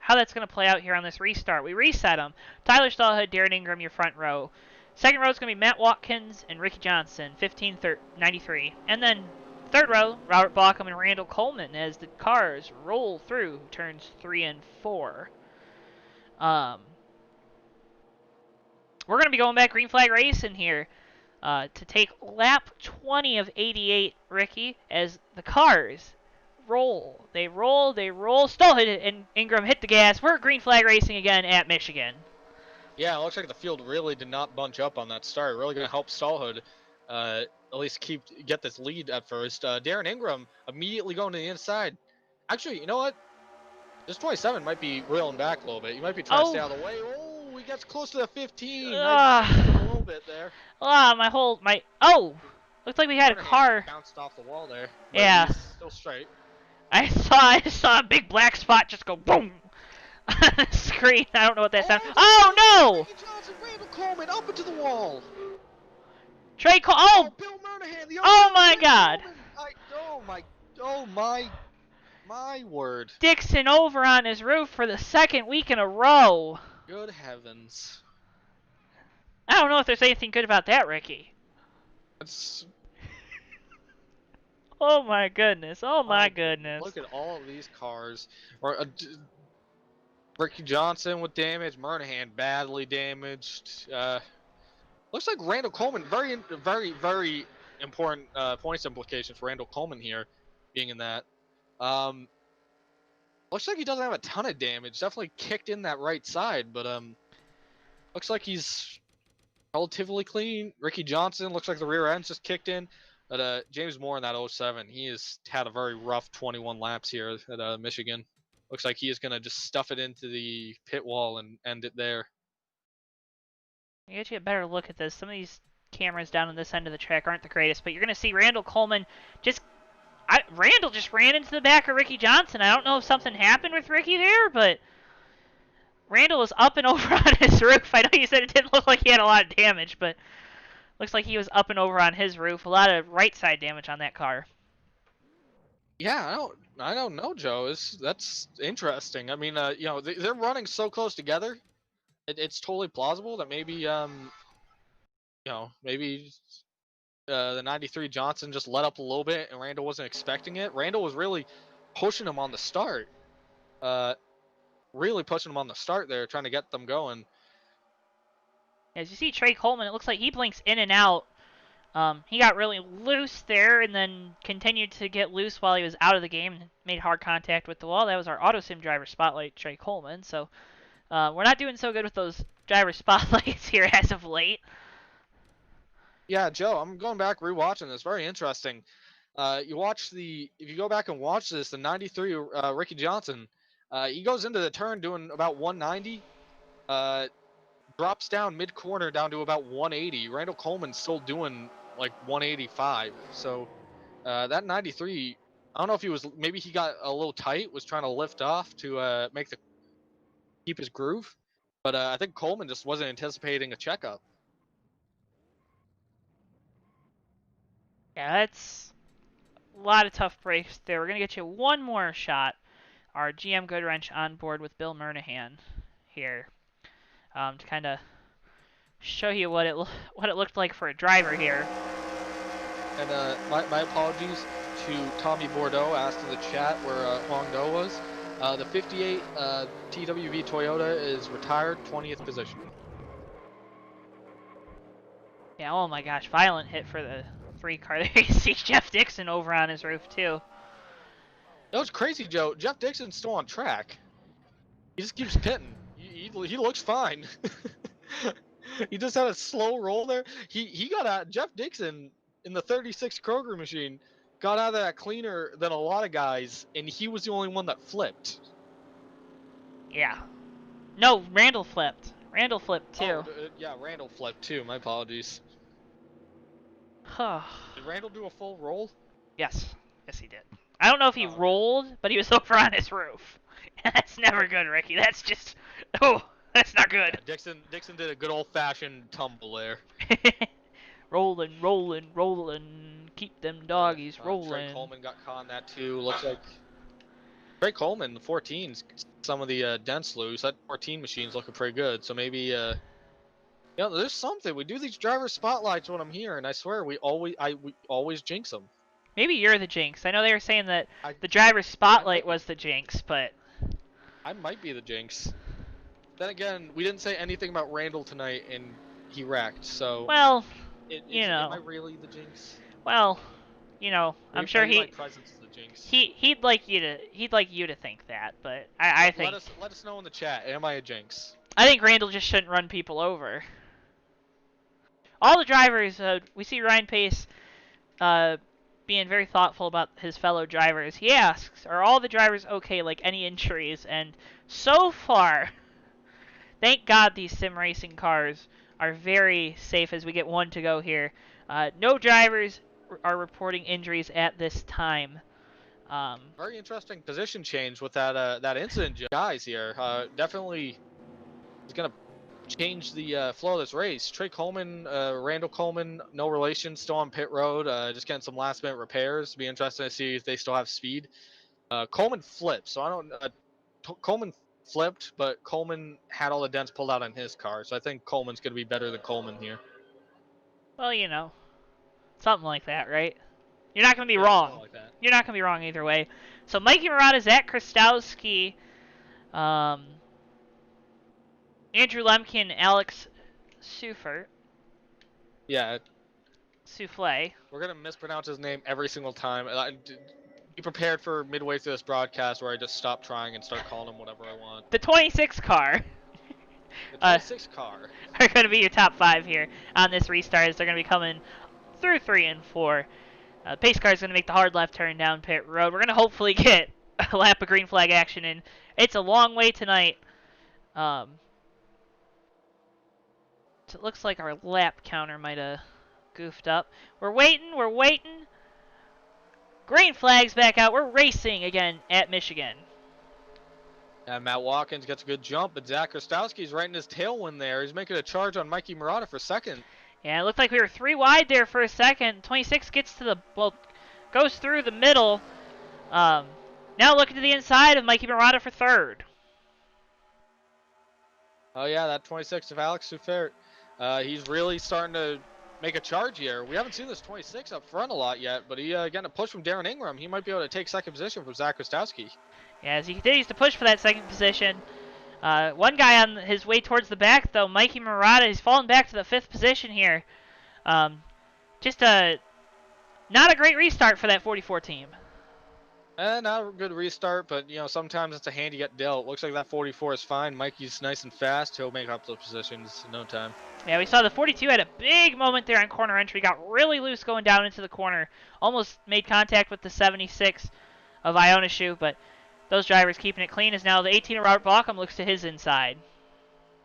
that's going to play out here on this restart. We reset them. Tyler Stallhood, Darren Ingram, your front row. Second row is going to be Matt Watkins and Ricky Johnson, 1593. And then third row, Robert Bauckham and Randall Coleman as the cars roll through turns 3 and 4. We're going to be going back green flag racing here to take lap 20 of 88, Ricky, as the cars roll. They roll. Stallhood and Ingram hit the gas. We're green flag racing again at Michigan. Yeah, it looks like the field really did not bunch up on that start. Really going to help Stallhood at least get this lead at first. Darren Ingram immediately going to the inside. Actually, you know what? This 27 might be reeling back a little bit. You might be trying to stay out of the way. Oh, he gets close to the 15. A little bit there. Looks like we had a car. Bounced off the wall there. Yeah. He's still straight. I saw a big black spot just go boom on the screen. I don't know what that sounded. Oh no! Ricky Johnson, Randall Coleman up into the wall. Trey Cole. Oh, Bill Murnahan. Oh my God. Oh my word. Dixon over on his roof for the second week in a row. Good heavens. I don't know if there's anything good about that, Ricky. It's... Oh my goodness. Oh my goodness. Look at all of these cars. Ricky Johnson with damage. Murnahan badly damaged. Looks like Randall Coleman. Very, very, very important points implications for Randall Coleman here, being in that. Looks like he doesn't have a ton of damage. Definitely kicked in that right side, but looks like he's relatively clean. Ricky Johnson looks like the rear end's just kicked in. But James Moore in that 07, he has had a very rough 21 laps here at Michigan. Looks like he is going to just stuff it into the pit wall and end it there. You get you a better look at this. Some of these cameras down on this end of the track aren't the greatest, but you're going to see Randall Coleman Randall just ran into the back of Ricky Johnson. I don't know if something happened with Ricky there, but Randall was up and over on his roof. I know you said it didn't look like he had a lot of damage, but looks like he was up and over on his roof. A lot of right side damage on that car. Yeah, I don't know, Joe. That's interesting. I mean, they're running so close together. It's totally plausible that maybe the 93 Johnson just let up a little bit and Randall wasn't expecting it. Randall was really pushing him on the start. Really pushing him on the start there, trying to get them going. As you see Trey Coleman, it looks like he blinks in and out. He got really loose there and then continued to get loose while he was out of the game and made hard contact with the wall. That was our Autosim driver spotlight, Trey Coleman. So we're not doing so good with those driver spotlights here as of late. Yeah, Joe, I'm going back rewatching this. Very interesting. If you go back and watch this, the 93 Ricky Johnson, he goes into the turn doing about 190, drops down mid corner down to about 180. Randall Coleman's still doing like 185. So that 93, I don't know if maybe he got a little tight, was trying to lift off to keep his groove, but I think Coleman just wasn't anticipating a checkup. Yeah, that's a lot of tough breaks there. We're going to get you one more shot. Our GM Goodwrench on board with Bill Murnahan here to kind of show you what it looked like for a driver here. And my apologies to Tommy Bordeaux, asked in the chat where Huang Do was. The 58 TWV Toyota is retired, 20th position. Yeah, oh my gosh, violent hit for the 3 car there. You see Jeff Dixon over on his roof too. That was crazy, Joe. Jeff Dixon's still on track. He just keeps pitting. He looks fine. He just had a slow roll there. He got out. Jeff Dixon in the 36 Kroger machine got out of that cleaner than a lot of guys, and he was the only one that flipped. Yeah. No, Randall flipped. Randall flipped too. Oh, yeah, Randall flipped too. My apologies. Did Randall do a full roll? Yes. Yes, he did. I don't know if he rolled, but he was over on his roof. That's never good, Ricky. That's just... Oh, that's not good. Yeah, Dixon did a good old-fashioned tumble there. Rolling, rolling, rolling. Keep them doggies rolling. Trey Coleman got caught in that too. Looks like Trey Coleman, the 14s, some of the dents loose. That 14 machine's looking pretty good. So maybe, there's something. We do these driver spotlights when I'm here, and I swear we always jinx them. Maybe you're the jinx. I know they were saying that the driver spotlight was the jinx, but I might be the jinx. Then again, we didn't say anything about Randall tonight, and he wrecked. So well, am I really the jinx? Well, I'm sure my presence is the jinx. He'd like you to think that, but I think let us know in the chat. Am I a jinx? I think Randall just shouldn't run people over. All the drivers, we see Ryan Pace being very thoughtful about his fellow drivers. He asks, are all the drivers okay, like any injuries? And so far, thank God these sim racing cars are very safe as we get one to go here. No drivers are reporting injuries at this time. Very interesting position change with that incident, guys. Here, definitely is gonna change the flow of this race. Trey Coleman, Randall Coleman, no relation, still on pit road. Just getting some last minute repairs. Be interesting to see if they still have speed. Coleman flipped, so I don't. Coleman flipped, but Coleman had all the dents pulled out on his car, so I think Coleman's gonna be better than Coleman here. Well, something like that, right? You're not going to be wrong. Like that. You're not going to be wrong either way. So Mikey Murata, Zach Krastowski, Andrew Lemkin, Alex Seufert. Yeah. Souffle. We're going to mispronounce his name every single time. Be prepared for midway through this broadcast where I just stop trying and start calling him whatever I want. The 26 car. The uh, 26 car. are going to be your top 5 here on this restart as they're going to be coming through 3 and 4. Pace car is going to make the hard left turn down pit road. We're going to hopefully get a lap of green flag action in. It's a long way tonight. So it looks like our lap counter might have goofed up. We're waiting. We're waiting. Green flag's back out. We're racing again at Michigan. And Matt Watkins gets a good jump, but Zach Krastowski's right in his tailwind there. He's making a charge on Mikey Murata for second. Yeah, it looked like we were 3 wide there for a second. 26 gets to the, well, goes through the middle. Now looking to the inside of Mikey Murata for third. Oh yeah, that 26 of Alex Soufert. He's really starting to make a charge here. We haven't seen this 26 up front a lot yet, but he getting a push from Darren Ingram. He might be able to take second position from Zach Krastowski. Yeah, as he continues to push for that second position. One guy on his way towards the back, though, Mikey Murata, he's fallen back to the 5th position here. Just not a great restart for that 44 team. Not a good restart, but you know sometimes it's a hand you get dealt. Looks like that 44 is fine. Mikey's nice and fast. He'll make up those positions in no time. Yeah, we saw the 42 had a big moment there on corner entry. Got really loose going down into the corner. Almost made contact with the 76 of Ionishu, but those drivers keeping it clean as now the 18 of Robert Blockham looks to his inside.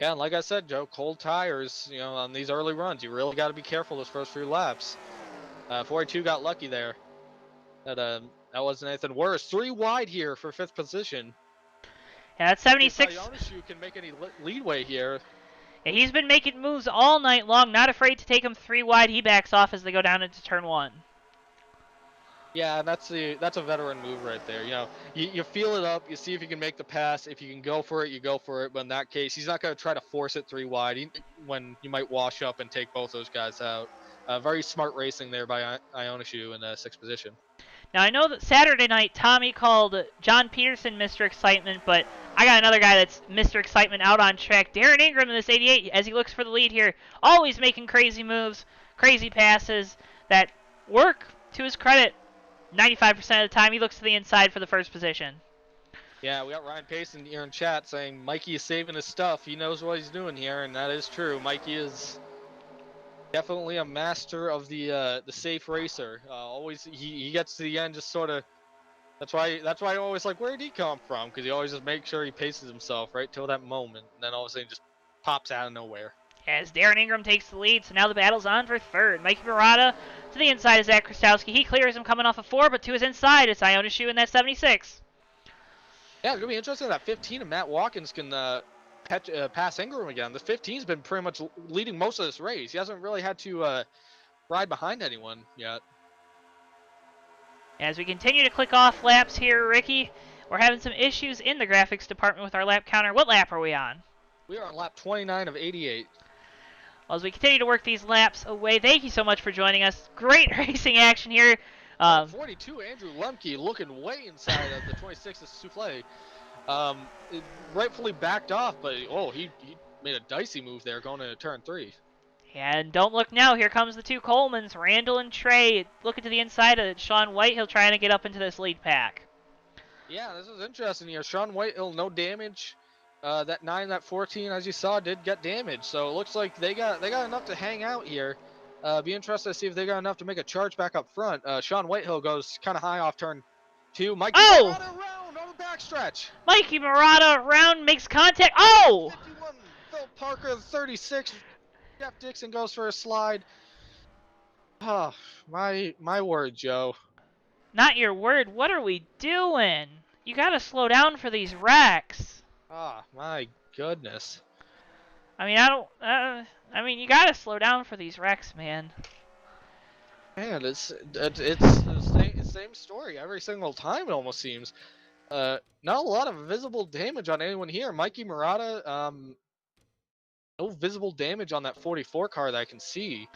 Yeah, and like I said, Joe, cold tires, you know, on these early runs, you really got to be careful those first few laps. 42 got lucky there. That wasn't anything worse. 3 wide here for 5th position. Yeah, that 76. Ionishu can make any leadway here. Yeah, he's been making moves all night long, not afraid to take him 3 wide. He backs off as they go down into turn 1. Yeah, that's a veteran move right there. You know, you feel it up, you see if you can make the pass. If you can go for it, you go for it. But in that case, he's not going to try to force it 3 wide when you might wash up and take both those guys out. Very smart racing there by Ionishu in 6th position. Now, I know that Saturday night, Tommy called John Peterson Mr. Excitement, but I got another guy that's Mr. Excitement out on track. Darren Ingram in this 88 as he looks for the lead here. Always making crazy moves, crazy passes that work to his credit. 95% of the time, he looks to the inside for the first position. Yeah, we got Ryan Payson here in chat saying Mikey is saving his stuff. He knows what he's doing here, and that is true. Mikey is definitely a master of the safe racer. Always he gets to the end just sort of. That's why I always like, where did he come from? Because he always just makes sure he paces himself right till that moment, and then all of a sudden just pops out of nowhere. As Darren Ingram takes the lead, so now the battle's on for third. Mikey Murata to the inside of Zach Krastowski. He clears him coming off of 4, but to his inside, it's Ionishu in that 76. Yeah, it's going to be interesting that 15 and Matt Watkins can pass Ingram again. The 15's been pretty much leading most of this race. He hasn't really had to ride behind anyone yet. As we continue to click off laps here, Ricky, we're having some issues in the graphics department with our lap counter. What lap are we on? We are on lap 29 of 88. Well, as we continue to work these laps away, thank you so much for joining us. Great racing action here. 42, Andrew Lemke looking way inside of the 26 of Souffle. Rightfully backed off, but he made a dicey move there going into turn 3. And don't look now, here comes the 2 Colemans, Randall and Trey, looking to the inside of Sean Whitehill trying to get up into this lead pack. Yeah, this is interesting here. Sean Whitehill, no damage. That 9, that 14, as you saw, did get damaged. So it looks like they got enough to hang out here. Be interested to see if they got enough to make a charge back up front. Sean Whitehill goes kind of high off turn 2. Mikey Murata around on the backstretch. Mikey Murata around, makes contact. Oh! 51, Phil Parker, 36. Jeff Dixon goes for a slide. Oh, my word, Joe. Not your word. What are we doing? You gotta slow down for these wrecks. Ah, my goodness. I mean, you gotta slow down for these wrecks, man. Man, it's the same story every single time, it almost seems. Not a lot of visible damage on anyone here. Mikey Murata, no visible damage on that 44 car that I can see.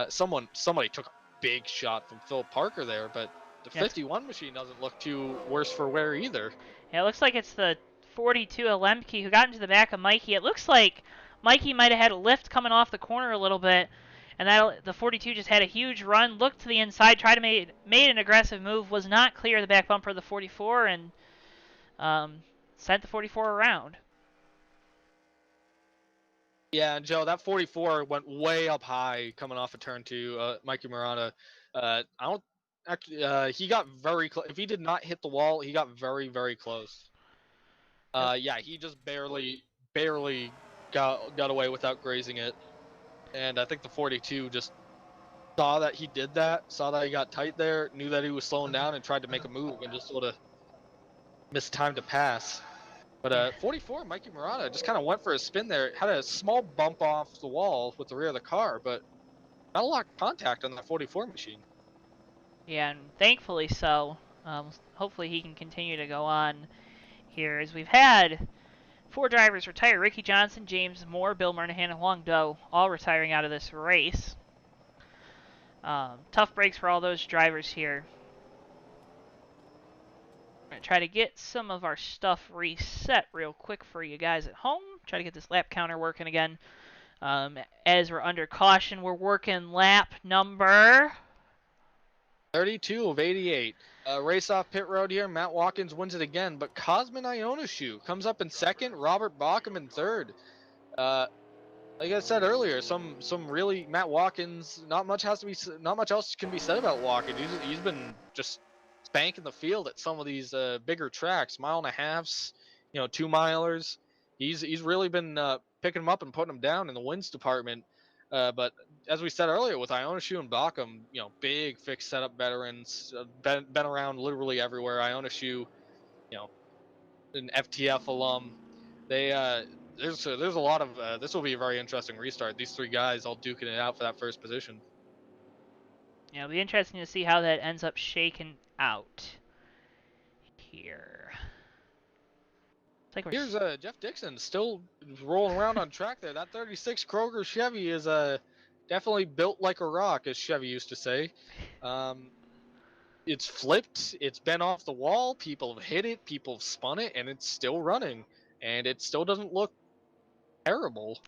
Somebody took a big shot from Phil Parker there, but the 51 machine doesn't look too worse for wear either. Yeah, it looks like it's the 42 Lemke who got into the back of Mikey. It looks like Mikey might have had a lift coming off the corner a little bit, and that the 42 just had a huge run, looked to the inside, tried to made an aggressive move, was not clear of the back bumper of the 44, and sent the 44 around. Yeah, and Joe, that 44 went way up high coming off of turn two. Mikey Murata, I don't actually. He got very close. If he did not hit the wall, he got very, very close. Yep. Yeah, he just barely got away without grazing it. And I think the 42 just saw that he did that, saw that he got tight there, knew that he was slowing down, and tried to make a move, and just sort of missed time to pass. But Yeah. 44, Mikey Murata just kind of went for a spin there. Had a small bump off the wall with the rear of the car, but not a lot of contact on that 44 machine. Yeah, and thankfully so. Hopefully he can continue to go on here, as we've had 4 drivers retire. Ricky Johnson, James Moore, Bill Murnahan, and Huang Do all retiring out of this race. Tough breaks for all those drivers here. I'm going to try to get some of our stuff reset real quick for you guys at home. Try to get this lap counter working again. As we're under caution, we're working lap number 32 of 88. Race off pit road here. Matt Watkins wins it again, but Cosmin Ionescu comes up in second. Robert Bauckham in third. Like I said earlier, some really Matt Watkins. Not much else can be said about Watkins. He's been just spanking the field at some of these bigger tracks, mile and a halves, 2 milers. He's really been picking them up and putting them down in the wins department. But as we said earlier, with Ionescu and Bauckham, big fixed setup veterans, been around literally everywhere. Ionescu, an FTF alum. They there's a lot of this will be a very interesting restart. These 3 guys all duking it out for that first position. Yeah, it'll be interesting to see how that ends up shaking out here. It's like Here's we're Jeff Dixon still rolling around on track there. That 36 Kroger Chevy is definitely built like a rock, as Chevy used to say. It's flipped, it's been off the wall, people have hit it, people have spun it, and it's still running, and it still doesn't look terrible.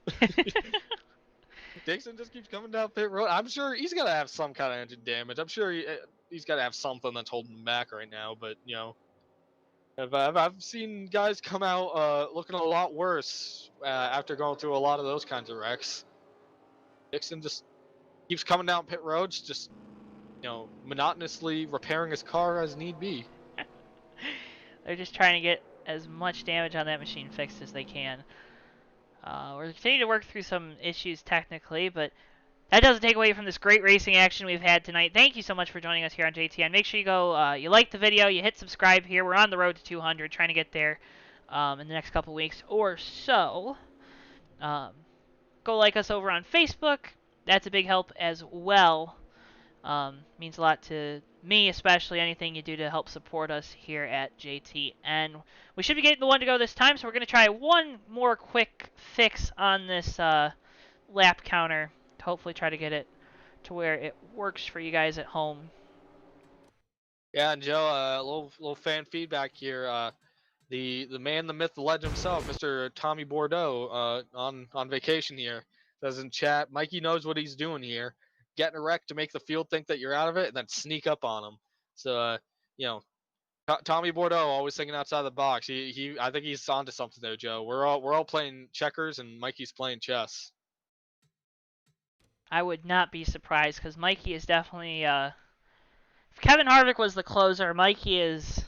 Dixon just keeps coming down pit road. I'm sure he's got to have some kind of engine damage. I'm sure he's got to have something that's holding him back right now. But I've seen guys come out looking a lot worse after going through a lot of those kinds of wrecks. Dixon just keeps coming down pit roads, just monotonously repairing his car as need be. they're just trying to get as much damage on that machine fixed as they can. We're continuing to work through some issues technically, but that doesn't take away from this great racing action we've had tonight. Thank you so much for joining us here on JTN. Make sure you go, you like the video, you hit subscribe here. We're on the road to 200, trying to get there in the next couple weeks or so. Go like us over on Facebook. That's a big help as well. Means a lot to me, especially anything you do to help support us here at JTN. We should be getting the one to go this time, so we're going to try one more quick fix on this lap counter to hopefully try to get it to where it works for you guys at home. Yeah, and Joe, little fan feedback here. The man, the myth, the legend himself, Mr. Tommy Bordeaux, on vacation here, says in chat, Mikey knows what he's doing here, getting a wreck to make the field think that you're out of it, and then sneak up on him. So, Tommy Bordeaux always thinking outside the box. I think he's onto something there, Joe. We're all playing checkers, and Mikey's playing chess. I would not be surprised because Mikey is definitely. If Kevin Harvick was the closer, Mikey is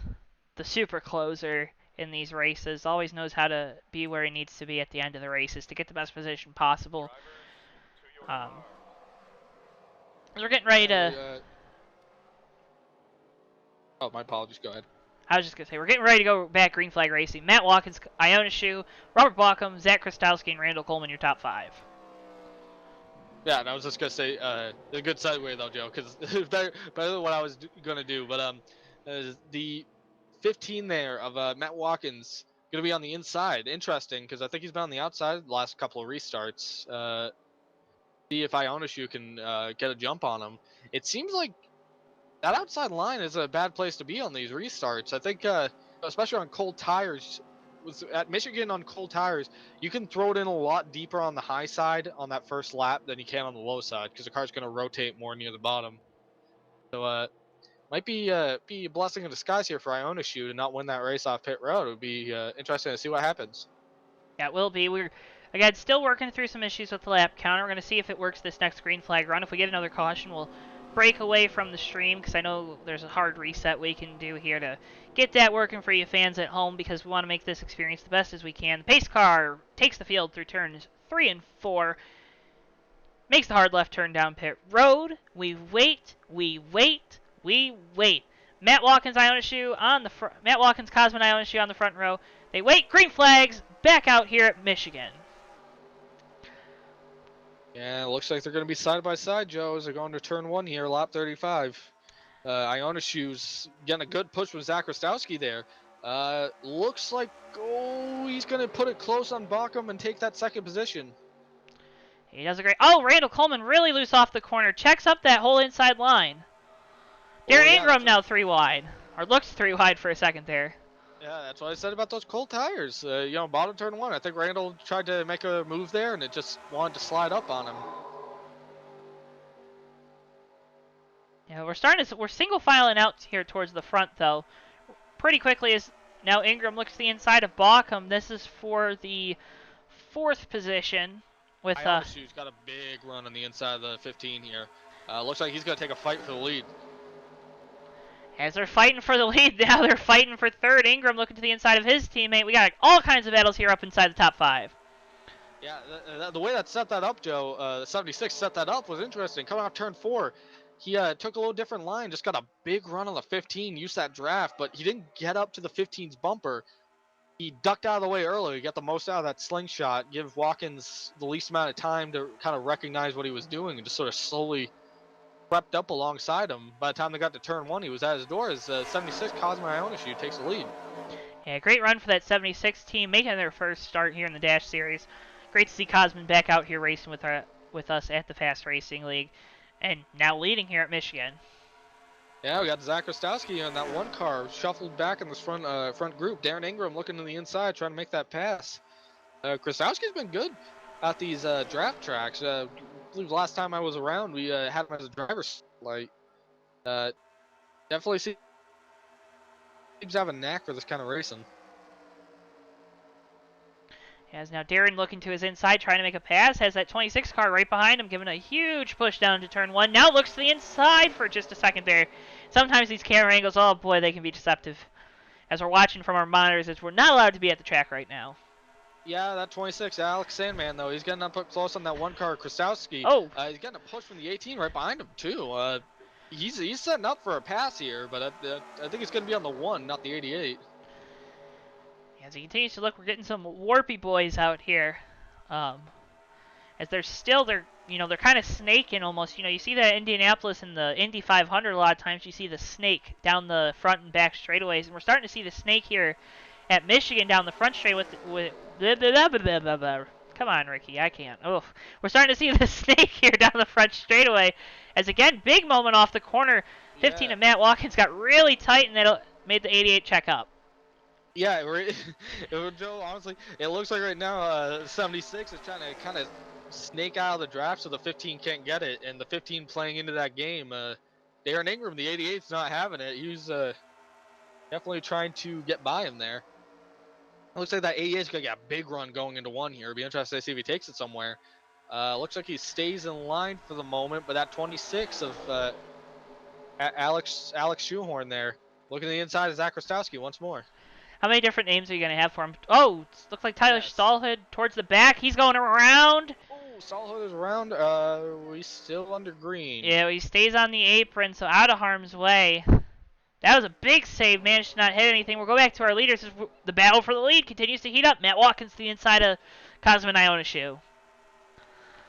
the super closer in these races. Always knows how to be where he needs to be at the end of the races to get the best position possible. We're getting ready to. Oh, my apologies. Go ahead. I was just going to say, we're getting ready to go back green flag racing. Matt Watkins, Ionescu, Robert Bauckham, Zach Krastowski, and Randall Coleman, your top 5. Yeah, and I was just gonna say, a good segue though, Joe, because better than what I was gonna do. But the 15 there of Matt Watkins gonna be on the inside. Interesting, because I think he's been on the outside the last couple of restarts. See if Ionescu can get a jump on him. It seems like that outside line is a bad place to be on these restarts. I think, especially on cold tires. At Michigan on cold tires, you can throw it in a lot deeper on the high side on that first lap than you can on the low side because the car's going to rotate more near the bottom. So might be a blessing in disguise here for Ionescu to not win that race off pit road. It would be interesting to see what happens. Yeah, it will be. Again, still working through some issues with the lap counter. We're going to see if it works this next green flag run. If we get another caution, we'll break away from the stream because I know there's a hard reset we can do here to get that working for you fans at home because we want to make this experience the best as we can. The pace car takes the field through turns 3 and 4. Makes the hard left turn down pit road. We wait, we wait, we wait. Matt Watkins, Iona Shoe on the front. Matt Watkins, Cosman, Iona Shoe on the front row. They wait. Green flags back out here at Michigan. Yeah, it looks like they're going to be side by side, Joe, as they're going to turn 1 here, lap 35. Iona Shoe's getting a good push from Zach Rostowski there. Looks like, he's going to put it close on Baucom and take that second position. He does a great... Oh, Randall Coleman really loose off the corner. Checks up that whole inside line. Darren Ingram now 3 wide. Or looks 3 wide for a second there. Yeah, that's what I said about those cold tires. Bottom turn 1. I think Randall tried to make a move there, and it just wanted to slide up on him. Yeah, we're single filing out here towards the front, though. Pretty quickly as now Ingram looks to the inside of Baucom. This is for the 4th position. With Iona Shoe's got a big run on the inside of the 15 here. Looks like he's going to take a fight for the lead. As they're fighting for the lead, now they're fighting for 3rd. Ingram looking to the inside of his teammate. We got all kinds of battles here up inside the top 5. Yeah, the way that set that up, Joe, the 76 set that up was interesting. Coming off turn 4, he took a little different line, just got a big run on the 15, used that draft, but he didn't get up to the 15's bumper. He ducked out of the way early, got the most out of that slingshot, give Watkins the least amount of time to kind of recognize what he was doing, and just sort of slowly crept up alongside him. By the time they got to turn 1, he was at his door as 76 Cosmo Iona Shoe takes the lead. Yeah, great run for that 76 team, making their first start here in the Dash Series. Great to see Cosman back out here racing with us at the Fast Racing League, and now leading here at Michigan. Yeah, we got Zach Rostowski on that one car, shuffled back in this front group. Darren Ingram looking to the inside, trying to make that pass. Rostowski's been good at these draft tracks. I believe last time I was around, we had him as a driver's light. Definitely seems to have a knack for this kind of racing. As now Darren looking to his inside, trying to make a pass. Has that 26 car right behind him, giving a huge push down to turn 1. Now looks to the inside for just a second there. Sometimes these camera angles, oh boy, they can be deceptive. As we're watching from our monitors, as we're not allowed to be at the track right now. Yeah, that 26, Alex Sandman, though, he's getting up close on that one car, Krastowski. Oh. He's getting a push from the 18 right behind him, too. He's setting up for a pass here, but I think it's going to be on the 1, not the 88. As he continues to look, we're getting some warpy boys out here. As they're kind of snaking almost. You see that Indianapolis in the Indy 500 a lot of times. You see the snake down the front and back straightaways, and we're starting to see the snake here at Michigan down the front straight with blah, blah, blah, blah, blah. Come on, Ricky, I can't. Oh, we're starting to see the snake here down the front straightaway. As again, big moment off the corner. 15 of Matt Watkins got really tight, and that made the 88 check up. Yeah, Joe, honestly, it looks like right now 76 is trying to kind of snake out of the draft so the 15 can't get it, and the 15 playing into that game. Darren Ingram, the 88's not having it. He was definitely trying to get by him there. It looks like that 88's going to get a big run going into 1 here. It'll be interesting to see if he takes it somewhere. Looks like he stays in line for the moment, but that 26 of Alex Shoehorn there. Looking at the inside of Zach Rostowski once more. How many different names are you going to have for him? Oh, looks like Tyler Stallhood towards the back. He's going around. Oh, Stallhood is around. He's still under green. Yeah, he stays on the apron, so out of harm's way. That was a big save. Managed to not hit anything. We'll go back to our leaders. The battle for the lead continues to heat up. Matt Watkins to the inside of Cosman Iona Shoe.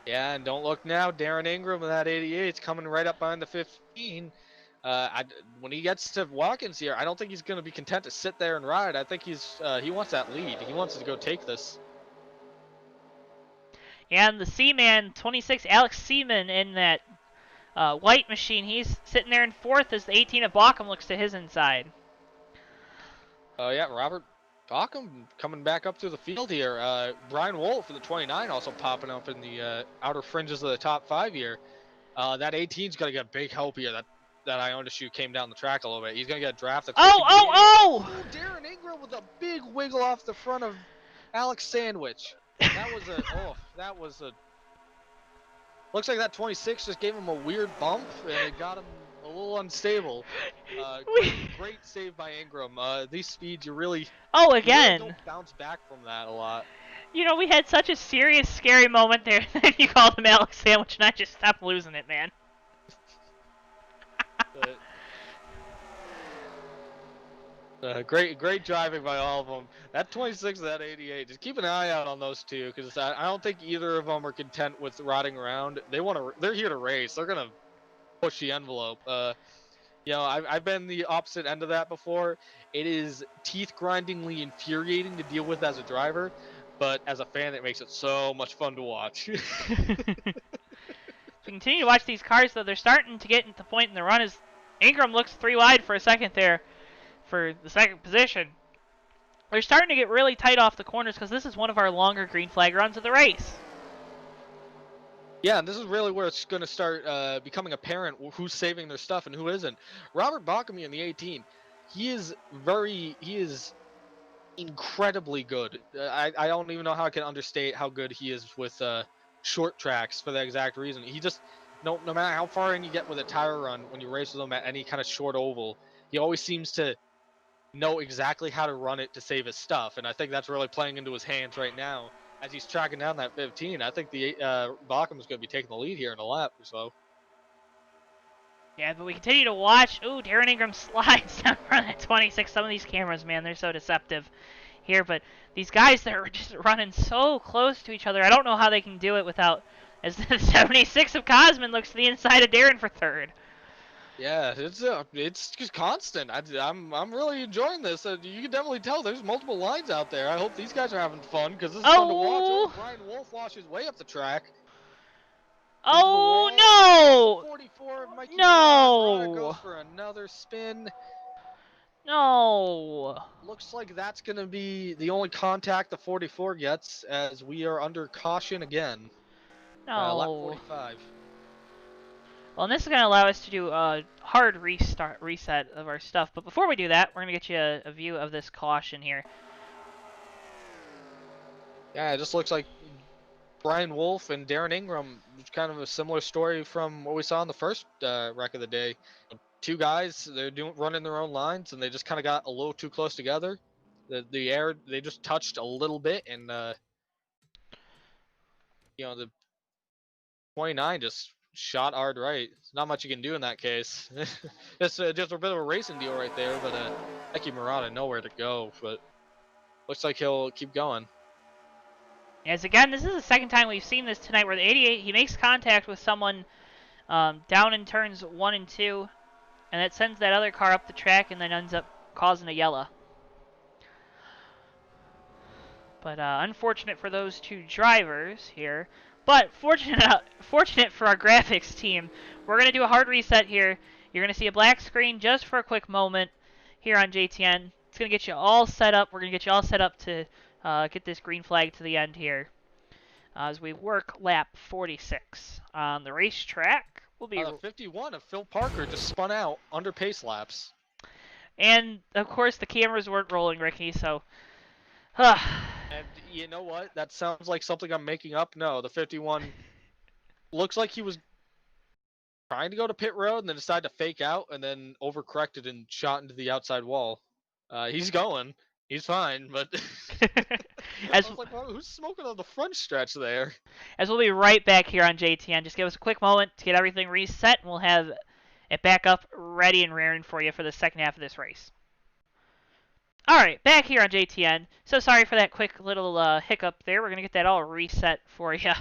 Yeah, and don't look now. Darren Ingram with that 88 is coming right up behind the 15. When he gets to Watkins here, I don't think he's going to be content to sit there and ride. I think he wants that lead. He wants to go take this. And the Seaman, 26, Alex Seaman in that white machine. He's sitting there in 4th as the 18 of Baucom looks to his inside. Yeah, Robert Baucom coming back up through the field here. Brian Wolf for the 29 also popping up in the outer fringes of the top 5 here. That 18's going to get big help here. That Iona Shoe came down the track a little bit. He's going to get drafted. Oh! Darren Ingram with a big wiggle off the front of Alex Sandwich. That was a. Looks like that 26 just gave him a weird bump, and it got him a little unstable. Great save by Ingram. These speeds, you really again. don't bounce back from that a lot. You know, we had such a serious, scary moment there. Then you called him Alex Sandwich, and I just stopped losing it, man. Great driving by all of them. That 26 and that 88. Just keep an eye out on those two, because I don't think either of them are content with riding around. They're here to race. They're gonna push the envelope. I've been the opposite end of that before. It is teeth-grindingly infuriating to deal with as a driver, but as a fan, it makes it so much fun to watch. We continue to watch these cars, though. They're starting to get into the point in the run as Ingram looks 3 wide for a second there for the second position. They're starting to get really tight off the corners because this is one of our longer green flag runs of the race. Yeah, and this is really where it's going to start becoming apparent who's saving their stuff and who isn't. Robert Bakami in the 18, he is incredibly good. I don't even know how I can understate how good he is with short tracks for the exact reason. He just, no matter how far in you get with a tire run, when you race with him at any kind of short oval, he always seems to know exactly how to run it to save his stuff. And I think that's really playing into his hands right now. As he's tracking down that 15, I think the Bacham is going to be taking the lead here in a lap or so. Yeah, but we continue to watch. Ooh, Darren Ingram slides down front at 26. Some of these cameras, man, they're so deceptive here. But these guys that are just running so close to each other, I don't know how they can do it without. As the 76 of Cosman looks to the inside of Darren for third. Yeah, it's just constant. I'm really enjoying this. You can definitely tell there's multiple lines out there. I hope these guys are having fun because this is fun to watch. Oh, Brian Wolf washes way up the track. Oh no! 44 of Mikey No! goes for another spin. No! Looks like that's going to be the only contact the 44 gets as we are under caution again. No. Lap 45. Well, and this is going to allow us to do a hard reset of our stuff. But before we do that, we're going to get you a view of this caution here. Yeah, it just looks like Brian Wolf and Darren Ingram, kind of a similar story from what we saw in the first wreck of the day. Two guys, they're running their own lines, and they just kind of got a little too close together. The air, they just touched a little bit, and the 29 just shot hard right. Not much you can do in that case. It's just a bit of a racing deal right there, but Eki Murata nowhere to go. But looks like he'll keep going. As again, this is the second time we've seen this tonight where the 88, he makes contact with someone down in turns 1 and 2, and that sends that other car up the track and then ends up causing a yellow. But unfortunate for those two drivers here. But fortunate for our graphics team. We're going to do a hard reset here. You're going to see a black screen just for a quick moment here on JTN. It's going to get you all set up. We're going to get you all set up to get this green flag to the end here as we work lap 46 on the racetrack. We'll be 51 of Phil Parker just spun out under pace laps. And, of course, the cameras weren't rolling, Ricky, so... And you know what? That sounds like something I'm making up. No, the 51 looks like he was trying to go to pit road and then decided to fake out and then overcorrected and shot into the outside wall. He's going. He's fine, but I was like, well, who's smoking on the front stretch there? As we'll be right back here on JTN. Just give us a quick moment to get everything reset, and we'll have it back up ready and raring for you for the second half of this race. Alright, back here on JTN. So sorry for that quick little hiccup there. We're going to get that all reset for you.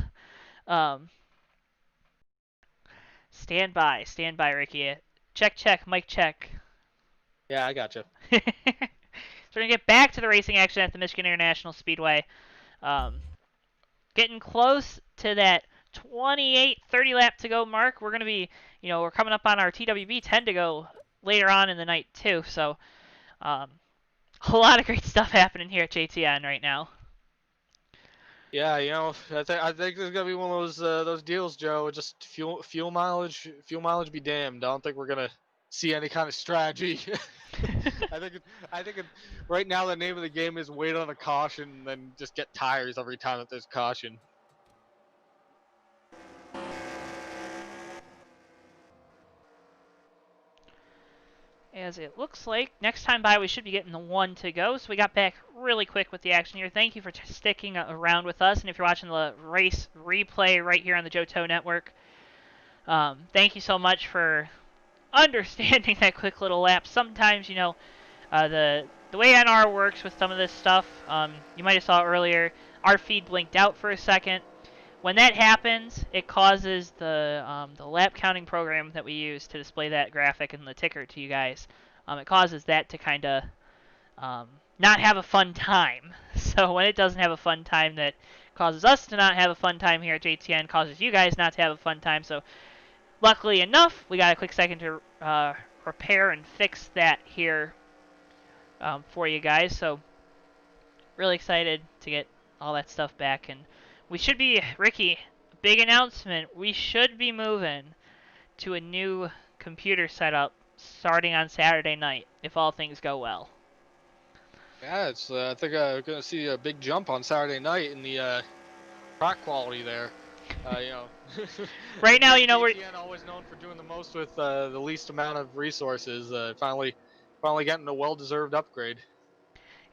Stand by, Ricky. Check, mic check. Yeah, I gotcha. So we're going to get back to the racing action at the Michigan International Speedway. Getting close to that 28, 30 lap to go mark. We're going to be, we're coming up on our TWB 10 to go later on in the night too. So, a lot of great stuff happening here at JTN right now. Yeah, I think there's gonna be one of those deals, Joe. Just fuel mileage be damned. I don't think we're gonna see any kind of strategy. I think right now the name of the game is wait on a caution and then just get tires every time that there's caution. As it looks like next time by we should be getting the 1 to go. So we got back really quick with the action here. Thank you for sticking around with us. And if you're watching the race replay right here on the JoeTow Network, thank you so much for understanding that quick little lap. Sometimes, you know, the way NR works with some of this stuff, you might have saw earlier, our feed blinked out for a second. When that happens, it causes the lap counting program that we use to display that graphic and the ticker to you guys. It causes that to kind of not have a fun time. So when it doesn't have a fun time, that causes us to not have a fun time here at JTN, causes you guys not to have a fun time. So luckily enough, we got a quick second to repair and fix that here for you guys. So really excited to get all that stuff back. And we should be, Ricky, big announcement. We should be moving to a new computer setup starting on Saturday night, if all things go well. Yeah, it's. I think we're gonna see a big jump on Saturday night in the track quality there. You know, right now, you know, we're always known for doing the most with the least amount of resources. Finally getting a well-deserved upgrade.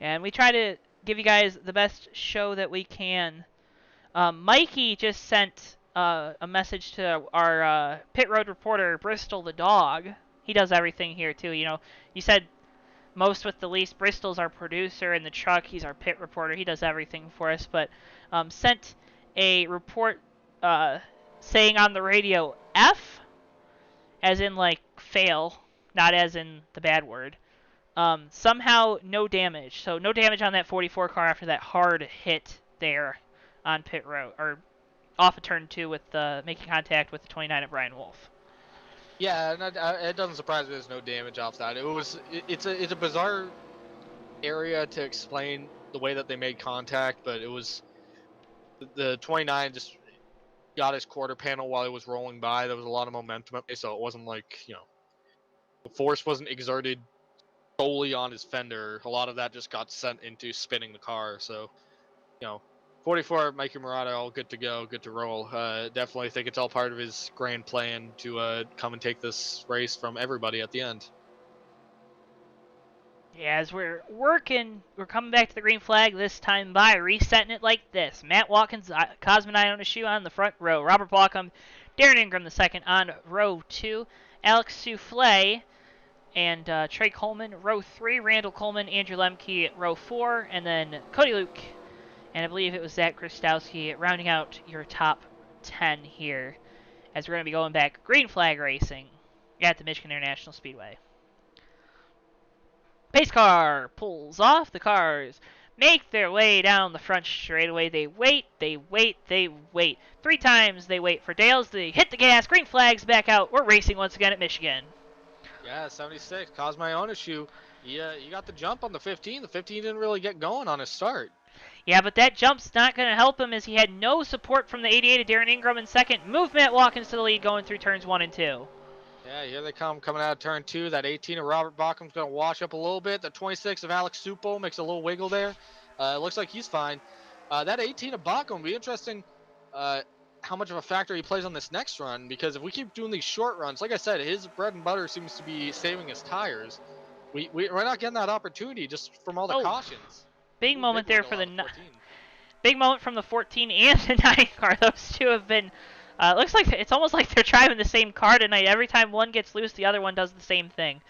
And we try to give you guys the best show that we can. Mikey just sent a message to our pit road reporter, Bristol the dog. He does everything here too. You know, you said most with the least. Bristol's our producer in the truck. He's our pit reporter. He does everything for us. But sent a report saying on the radio F, as in like fail, not as in the bad word. Somehow no damage. So no damage on that 44 car after that hard hit there on pit road, or off of turn 2 with making contact with the 29 at Brian Wolf. Yeah, and it doesn't surprise me there's no damage off that. It's a bizarre area to explain the way that they made contact, but it was the 29 just got his quarter panel while he was rolling by. There was a lot of momentum up there, so it wasn't like, you know, the force wasn't exerted solely on his fender. A lot of that just got sent into spinning the car. So, you know, 44 Mikey Murata, all good to go, good to roll. Definitely think it's all part of his grand plan to come and take this race from everybody at the end. Yeah, as we're working, we're coming back to the green flag this time by resetting it like this. Matt Watkins, Cosmonite on a shoe on the front row. Robert Blockham, Darren Ingram the second on row 2. Alex Souffle and Trey Coleman, row 3. Randall Coleman, Andrew Lemke, row 4. And then Cody Luke, and I believe it was Zach Kristowski, rounding out your top 10 here, as we're going to be going back green flag racing at the Michigan International Speedway. Pace car pulls off. The cars make their way down the front straightaway. They wait, they wait, they wait. 3 times they wait for Dales. They hit the gas. Green flag's back out. We're racing once again at Michigan. Yeah, 76. Cosmo on his shoe. Yeah, you got the jump on the 15. The 15 didn't really get going on his start. Yeah, but that jump's not going to help him, as he had no support from the 88 of Darren Ingram in second. Movement Watkins to the lead going through turns 1 and 2. Yeah, here they come, coming out of turn 2. That 18 of Robert Bockham's going to wash up a little bit. The 26 of Alex Supo makes a little wiggle there. Looks like he's fine. That 18 of Bockham will be interesting how much of a factor he plays on this next run, because if we keep doing these short runs, like I said, his bread and butter seems to be saving his tires. We're not getting that opportunity just from all the cautions. Big moment there for the 14. Big moment from the 14 and the 9 car. Those two have been. Looks like it's almost like they're driving the same car tonight. Every time one gets loose, the other one does the same thing.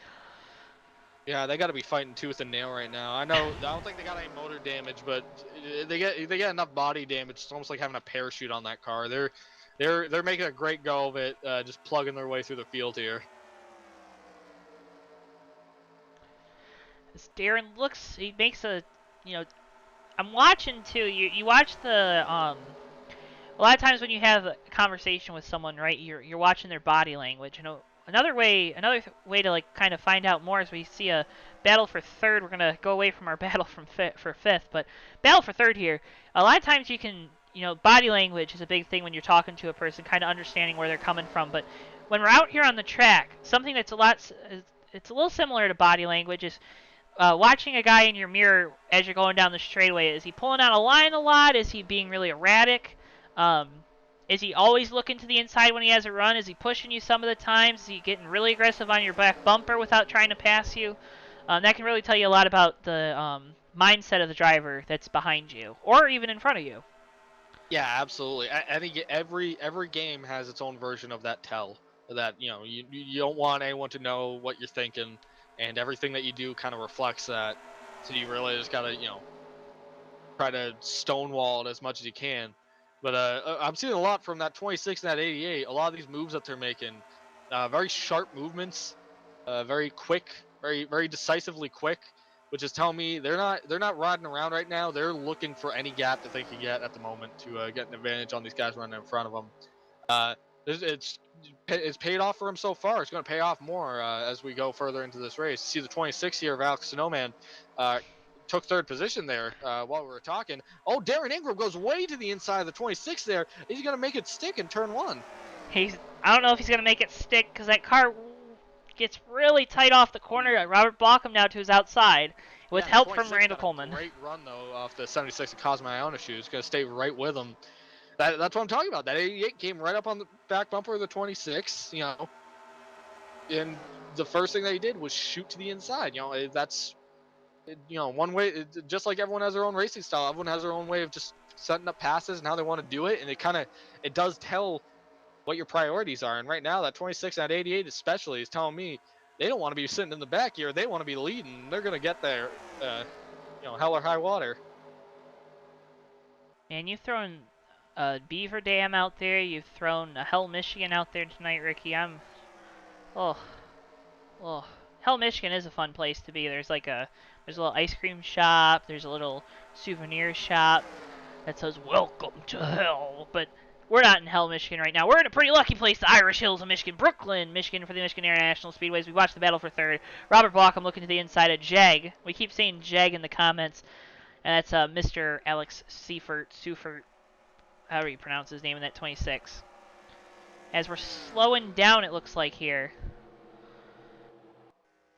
Yeah, they got to be fighting tooth and nail right now. I don't think they got any motor damage, but they get enough body damage. It's almost like having a parachute on that car. They're making a great go of it, just plugging their way through the field here. As Darren looks, he makes a, I'm watching too. You watch the a lot of times when you have a conversation with someone, right? You're watching their body language. Another way to like kind of find out more is we see a battle for third. We're gonna go away from our battle for fifth, but battle for third here. A lot of times you can, body language is a big thing when you're talking to a person, kind of understanding where they're coming from. But when we're out here on the track, something that's it's a little similar to body language. Is watching a guy in your mirror as you're going down the straightaway. Is he pulling out a line a lot? Is he being really erratic? Um, is he always looking to the inside when he has a run? Is he pushing you some of the times? Is he getting really aggressive on your back bumper without trying to pass you? That can really tell you a lot about the mindset of the driver that's behind you or even in front of you. Yeah, absolutely. Every game has its own version of that tell. That you don't want anyone to know what you're thinking, and everything that you do kind of reflects that. So you really just gotta try to stonewall it as much as you can. But I'm seeing a lot from that 26 and that 88. A lot of these moves that they're making, very sharp movements, very quick, very decisively quick, which is telling me they're not riding around right now. They're looking for any gap that they can get at the moment to get an advantage on these guys running in front of them. Uh, it's paid off for him so far. It's going to pay off more as we go further into this race. See the 26 here of Alex Snowman took third position there while we were talking. Oh, Darren Ingram goes way to the inside of the 26 there. He's going to make it stick in turn one. I don't know if he's going to make it stick because that car gets really tight off the corner. Robert Blockham now to his outside with help from Randall Coleman. Great run, though, off the 76 of Cosmo Iona shoes. Going to stay right with him. That's what I'm talking about. That 88 came right up on the back bumper of the 26, and the first thing that he did was shoot to the inside. That's one way. Just like everyone has their own racing style, everyone has their own way of just setting up passes and how they want to do it, and it does tell what your priorities are. And right now, that 26 and that 88 especially is telling me they don't want to be sitting in the back here. They want to be leading. They're going to get there, hell or high water. And you've thrown a Beaver Dam out there. You've thrown a Hell Michigan out there tonight, Ricky. Oh. Hell Michigan is a fun place to be. There's a little ice cream shop. There's a little souvenir shop that says "Welcome to Hell." But we're not in Hell Michigan right now. We're in a pretty lucky place, the Irish Hills of Michigan, Brooklyn, Michigan, for the Michigan International Speedways. We watched the battle for third. Robert Blockham looking to the inside of Jeg. We keep saying Jeg in the comments, and that's Mr. Alex Seifert, however you pronounce his name in that 26. As we're slowing down, it looks like here.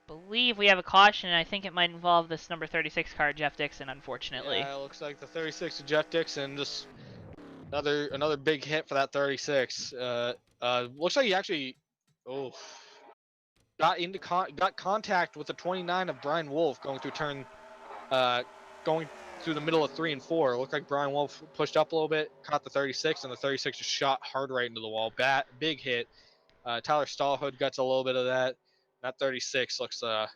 Believe we have a caution, and I think it might involve this number 36 car, Jeff Dixon, unfortunately. Yeah, it looks like the 36 of Jeff Dixon, just another big hit for that 36. Looks like he actually got contact with the 29 of Brian Wolf going through the middle of 3 and 4. It looked like Brian Wolf pushed up a little bit, caught the 36, and the 36 just shot hard right into the wall. Big hit. Tyler Stallhood gets a little bit of that. That 36 looks a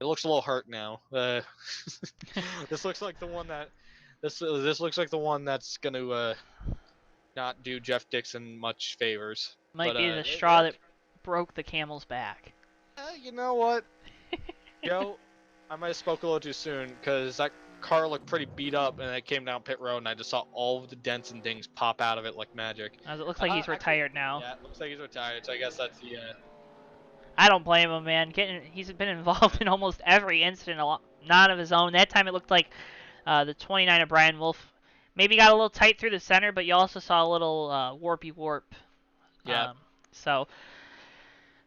little hurt now. This looks like the one that's going to not do Jeff Dixon much favors. Might be the straw that broke the camel's back. You know what, Joe? I might have spoke a little too soon because that car looked pretty beat up, and I came down pit road and I just saw all of the dents and dings pop out of it like magic. As it looks like he's retired now. Yeah, it looks like he's retired. So I guess that's the. I don't blame him, man. He's been involved in almost every incident, not of his own. That time it looked like the 29 of Brian Wolf maybe got a little tight through the center, but you also saw a little warpy warp. Yeah. So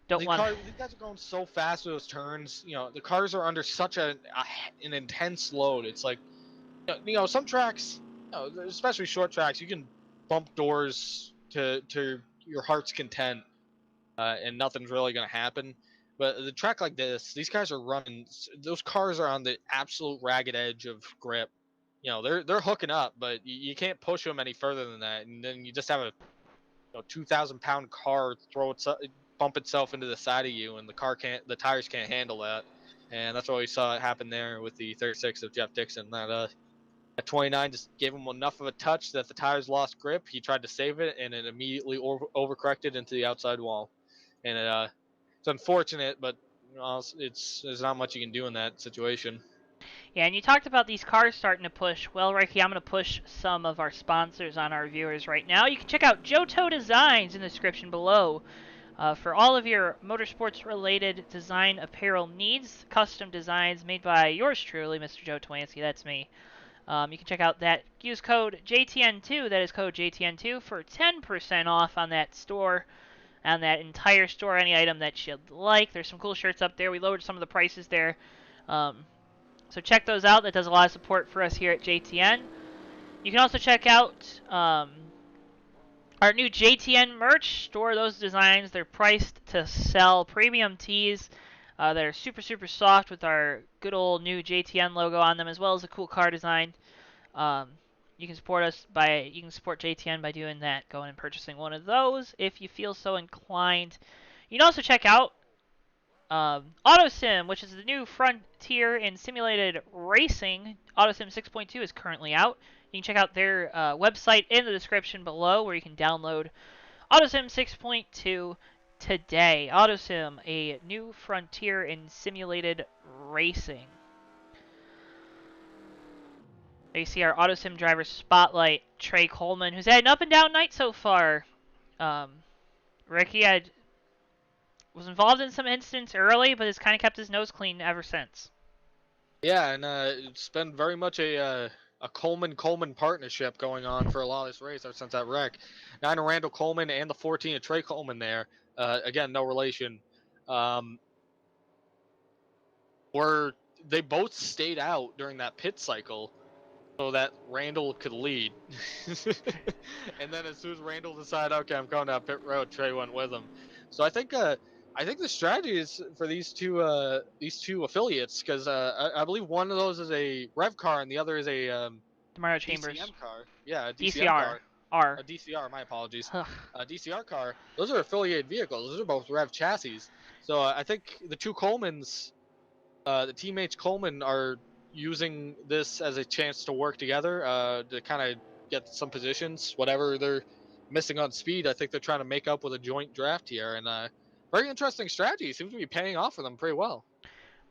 don't want. These guys are going so fast with those turns. The cars are under such an intense load. It's like, some tracks, especially short tracks, you can bump doors to your heart's content. And nothing's really going to happen. But the track like this, these guys are running. Those cars are on the absolute ragged edge of grip. They're hooking up, but you can't push them any further than that. And then you just have a 2,000-pound car bump itself into the side of you, and the tires can't handle that. And that's what we saw happen there with the 36 of Jeff Dixon. That 29 just gave him enough of a touch that the tires lost grip. He tried to save it, and it immediately overcorrected into the outside wall. And it's unfortunate, but there's not much you can do in that situation. Yeah, and you talked about these cars starting to push. Well, Ricky, I'm going to push some of our sponsors on our viewers right now. You can check out JoeTow Designs in the description below for all of your motorsports-related design apparel needs. Custom designs made by yours truly, Mr. Joe Twansky. That's me. You can check out that. Use code JTN2, that is code JTN2, for 10% off on that store. on that entire store, any item that you'd like. There's some cool shirts up there. We lowered some of the prices there. So check those out. That does a lot of support for us here at JTN. You can also check out our new JTN merch store. Those designs, they're priced to sell. Premium tees that are super, super soft with our good old new JTN logo on them, as well as a cool car design. You can support JTN by doing that, going and purchasing one of those if you feel so inclined. You can also check out Autosim, which is the new frontier in simulated racing. Autosim 6.2 is currently out. You can check out their website in the description below, where you can download Autosim 6.2 today. Autosim, a new frontier in simulated racing. There you see our Autosim driver spotlight, Trey Coleman, who's had an up and down night so far. Ricky, I was involved in some incidents early, but has kind of kept his nose clean ever since. Yeah, and it's been very much a Coleman partnership going on for a lot of this race ever since that wreck. 9 of Randall Coleman and the 14 of Trey Coleman there. Again, no relation. They both stayed out during that pit cycle so that Randall could lead. And then as soon as Randall decided, okay, I'm going down pit road, Trey went with him. So I think the strategy is for these two affiliates, because I believe one of those is a rev car and the other is a DeMario Chambers. DCM car. Yeah, a DCR. car. R. A DCR, my apologies. Ugh. A DCR car. Those are affiliated vehicles. Those are both rev chassis. So I think the two Colemans, the teammates Coleman, are using this as a chance to work together to kind of get some positions, whatever they're missing on speed. I think they're trying to make up with a joint draft here, and very interesting strategy. Seems to be paying off for them pretty well.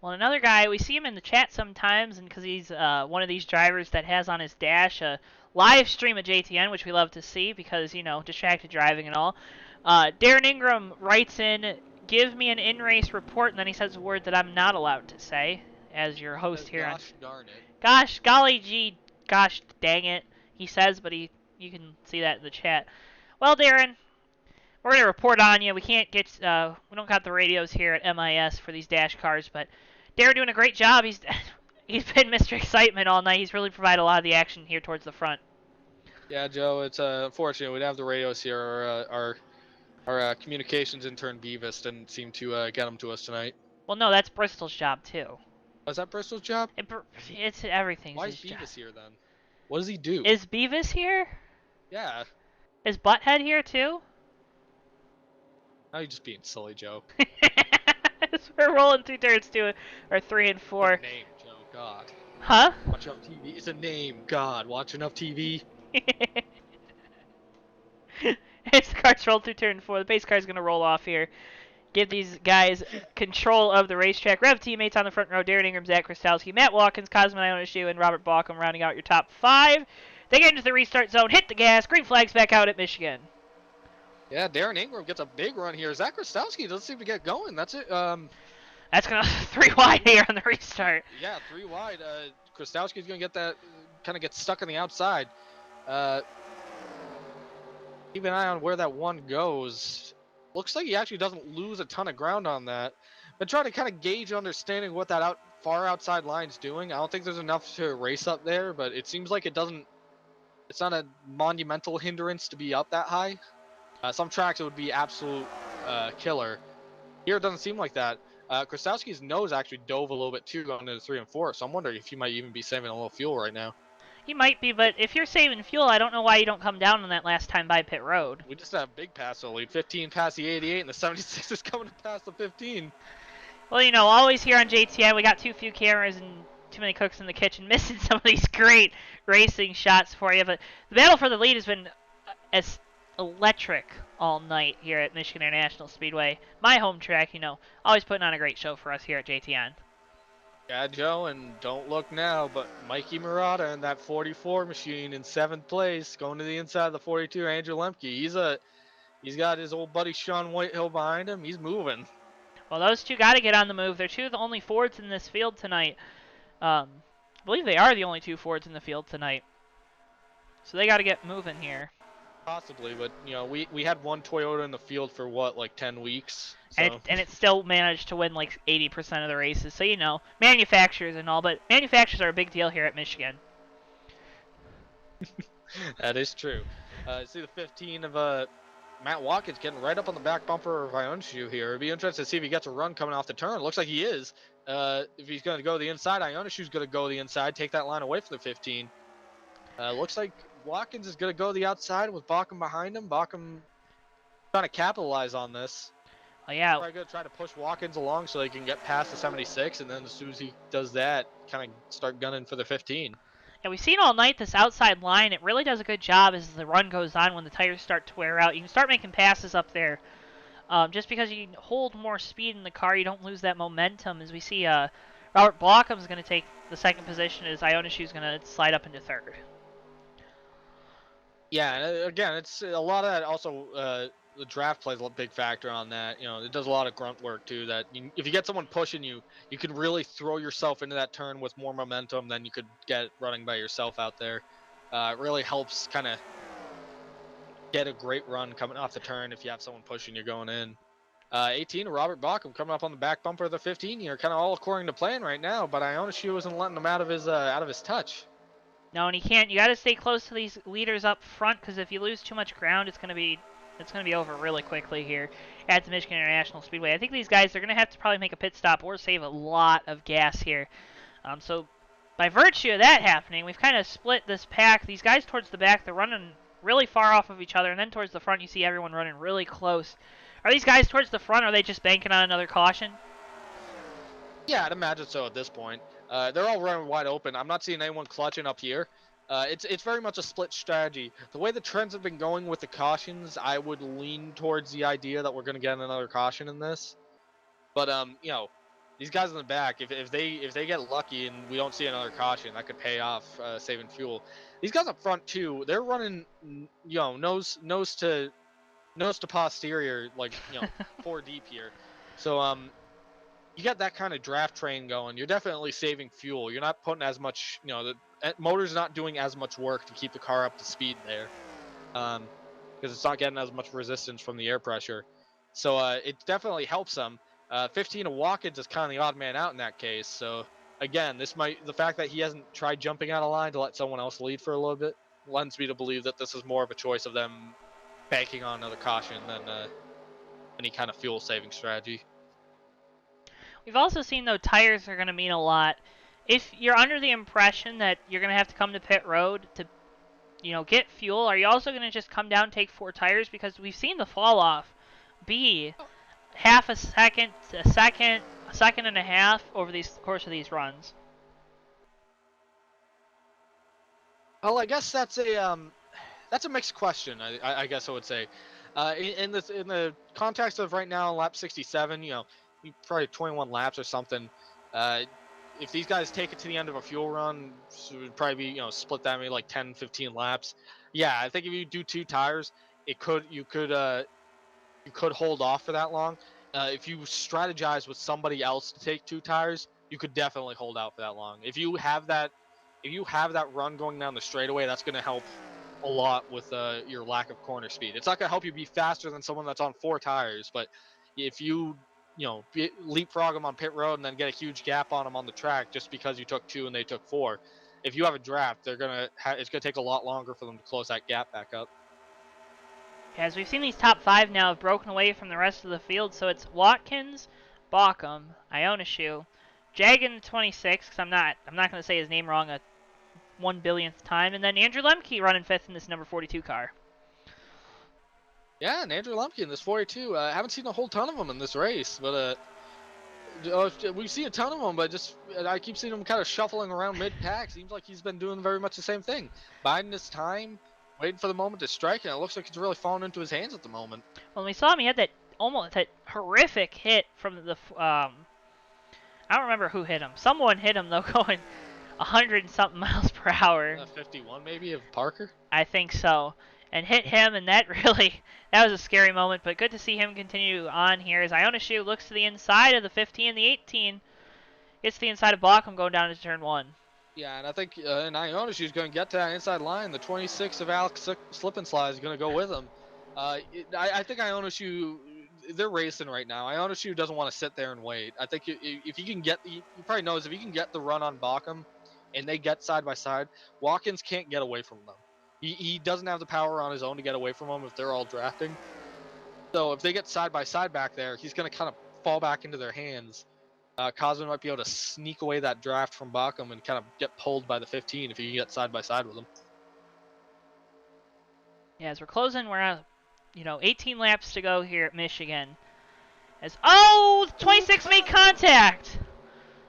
Well, another guy, we see him in the chat sometimes, and because he's one of these drivers that has on his dash a live stream of JTN, which we love to see because, you know, distracted driving and all. Darren Ingram writes in, give me an in-race report, and then he says a word that I'm not allowed to say as your host here. Gosh darn it. Gosh, golly gee, gosh dang it, he says, but you can see that in the chat. Well, Darren, we're going to report on you. We can't get, we don't got the radios here at MIS for these dash cars, but Darren doing a great job. He's been Mr. Excitement all night. He's really provided a lot of the action here towards the front. Yeah, Joe, it's unfortunate we don't have the radios here. Our communications intern Beavis didn't seem to get them to us tonight. Well, no, that's Bristol's job too. Was that Bristol's job? It's everything's Why is his Beavis job. here then? What does he do? Is Beavis here? Yeah. Is Butthead here too? Now you're just being silly, Joe. We're rolling 2 turns to our 3 and 4. It's a name, Joe. God. Huh? Watch enough TV. It's a name. God. Watch enough TV. As the carts roll through turn 4, the base car is going to roll off here. Give these guys control of the racetrack. Rev teammates on the front row: Darren Ingram, Zach Krastowski, Matt Watkins, Cosmo Ionishu, and Robert Balkum rounding out your top 5. They get into the restart zone, hit the gas, green flags back out at Michigan. Yeah, Darren Ingram gets a big run here. Zach Krastowski doesn't seem to get going. That's it. That's going to 3 wide here on the restart. Yeah, 3 wide. Krastowski's going to get that, kind of get stuck on the outside. Keep an eye on where that one goes. Looks like he actually doesn't lose a ton of ground on that. Been trying to kind of gauge understanding what that far outside line's doing. I don't think there's enough to race up there, but it seems like it's not a monumental hindrance to be up that high. Some tracks it would be absolute killer. Here it doesn't seem like that. Krastowski's nose actually dove a little bit too going into 3 and 4, so I'm wondering if he might even be saving a little fuel right now. He might be, but if you're saving fuel, I don't know why you don't come down on that last time by pit road. We just have a big pass to lead. 15 past the 88, and the 76 is coming past the 15. Well, you know, always here on JTN, we got too few cameras and too many cooks in the kitchen, missing some of these great racing shots for you. But the battle for the lead has been as electric all night here at Michigan International Speedway. My home track, you know, always putting on a great show for us here at JTN. Yeah, Joe, and don't look now, but Mikey Murata in that 44 machine in 7th place, going to the inside of the 42, Andrew Lemke. He's got his old buddy Sean Whitehill behind him. He's moving. Well, those two got to get on the move. They're 2 of the only Fords in this field tonight. I believe they are the only 2 Fords in the field tonight. So they got to get moving here. Possibly, but we had one Toyota in the field for what, like 10 weeks. So And it still managed to win like 80% of the races. So, manufacturers and all, but manufacturers are a big deal here at Michigan. that is true. See the 15 of Matt Watkins getting right up on the back bumper of Ionescu here. It'd be interesting to see if he gets a run coming off the turn. It looks like he is. If he's going to go the inside, Ionescu's going to go the inside, take that line away from the 15. Looks like Watkins is going to go the outside with Bauckham behind him. Bauckham trying to capitalize on this. Oh, yeah. Probably going to try to push Watkins along so they can get past the 76, and then as soon as he does that, kind of start gunning for the 15. Yeah, we've seen all night this outside line. It really does a good job as the run goes on when the tires start to wear out. You can start making passes up there. Just because you hold more speed in the car, you don't lose that momentum. As we see, Robert Blockham is going to take the second position as Ionescu is going to slide up into third. Yeah, and again, it's a lot of that. Also, the draft plays a big factor on that. It does a lot of grunt work too. That if you get someone pushing you, you can really throw yourself into that turn with more momentum than you could get running by yourself out there. It really helps kind of get a great run coming off the turn if you have someone pushing you going in. 18, Robert Bauckham coming up on the back bumper of the 15 here, kind of all according to plan right now. But Ionescu isn't letting him out of his touch. No, and he can't. You got to stay close to these leaders up front because if you lose too much ground, it's going to be over really quickly here at the Michigan International Speedway. I think these guys are going to have to probably make a pit stop or save a lot of gas here. So by virtue of that happening, we've kind of split this pack. These guys towards the back, they're running really far off of each other, and then towards the front, you see everyone running really close. Are these guys towards the front, or are they just banking on another caution? Yeah, I'd imagine so at this point. They're all running wide open. I'm not seeing anyone clutching up here. It's very much a split strategy. The way the trends have been going with the cautions, I would lean towards the idea that we're going to get another caution in this. But these guys in the back, if they get lucky and we don't see another caution, that could pay off saving fuel. These guys up front too, they're running nose to posterior, like 4 deep here. So you got that kind of draft train going, you're definitely saving fuel. You're not putting as much, the motor's not doing as much work to keep the car up to speed there, because it's not getting as much resistance from the air pressure. So it definitely helps them. 15 of Watkins is kind of the odd man out in that case. So again, the fact that he hasn't tried jumping out of line to let someone else lead for a little bit lends me to believe that this is more of a choice of them banking on another caution than any kind of fuel saving strategy. We've also seen, though, tires are going to mean a lot. If you're under the impression that you're going to have to come to pit road to, get fuel, are you also going to just come down and take 4 tires? Because we've seen the fall off be half a second, a second and a half over the course of these runs. Well, I guess that's a mixed question. I guess I would say, in the context of right now, lap 67, probably 21 laps or something. If these guys take it to the end of a fuel run, so it would probably be split that maybe like 10, 15 laps. Yeah, I think if you do 2 tires, you could hold off for that long. If you strategize with somebody else to take 2 tires, you could definitely hold out for that long. If you have that run going down the straightaway, that's going to help a lot with your lack of corner speed. It's not going to help you be faster than someone that's on 4 tires, but if you leapfrog them on pit road and then get a huge gap on them on the track just because you took 2 and they took 4, if you have a draft, it's going to take a lot longer for them to close that gap back up. As we've seen, these top 5 now have broken away from the rest of the field, so it's Watkins, Bauckham, Ionescu, Jagan 26, because I'm not going to say his name wrong a 1 billionth time, and then Andrew Lemke running 5th in this number 42 car. Yeah, and Andrew Lemke in this 42. I haven't seen a whole ton of them in this race, but we've seen a ton of them, but I keep seeing him kind of shuffling around mid-pack. Seems like he's been doing very much the same thing. Biding his time, waiting for the moment to strike, and it looks like it's really falling into his hands at the moment. When we saw him, he had that horrific hit from the I don't remember who hit him. Someone hit him, though, going 100 and something miles per hour. 51 maybe of Parker? I think so. And hit him, and that was a scary moment, but good to see him continue on here as Ionescu looks to the inside of the 15 and the 18. Gets to the inside of Bauckham going down into turn 1. Yeah, and I think and Ionishi's going to get to that inside line. The 26 of Alex Slip and Slide is going to go with him. I think Ionishu, they're racing right now. Ionishu doesn't want to sit there and wait. I think if he can get, he probably knows if he can get the run on Bacham and they get side by side, Watkins can't get away from them. He doesn't have the power on his own to get away from them if they're all drafting. So if they get side by side back there, he's going to kind of fall back into their hands. Cosman might be able to sneak away that draft from Bacham and kind of get pulled by the 15 if he can get side by side with him. Yeah, as we're closing, we're at, 18 laps to go here at Michigan. 26 made contact!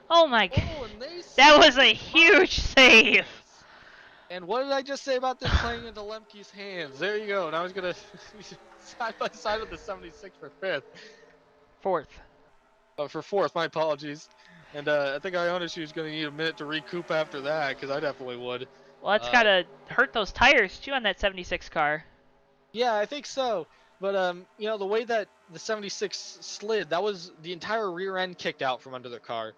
Oh my god. That was a huge save! And what did I just say about this playing into Lemke's hands? There you go. Now he's going to side by side with the 76 for 5th. Fourth. Oh, for 4th, my apologies. And I think Ionishu is going to need a minute to recoup after that, because I definitely would. Well, that's got to hurt those tires, too, on that 76 car. Yeah, I think so. But, the way that the 76 slid, that was the entire rear end kicked out from under the car.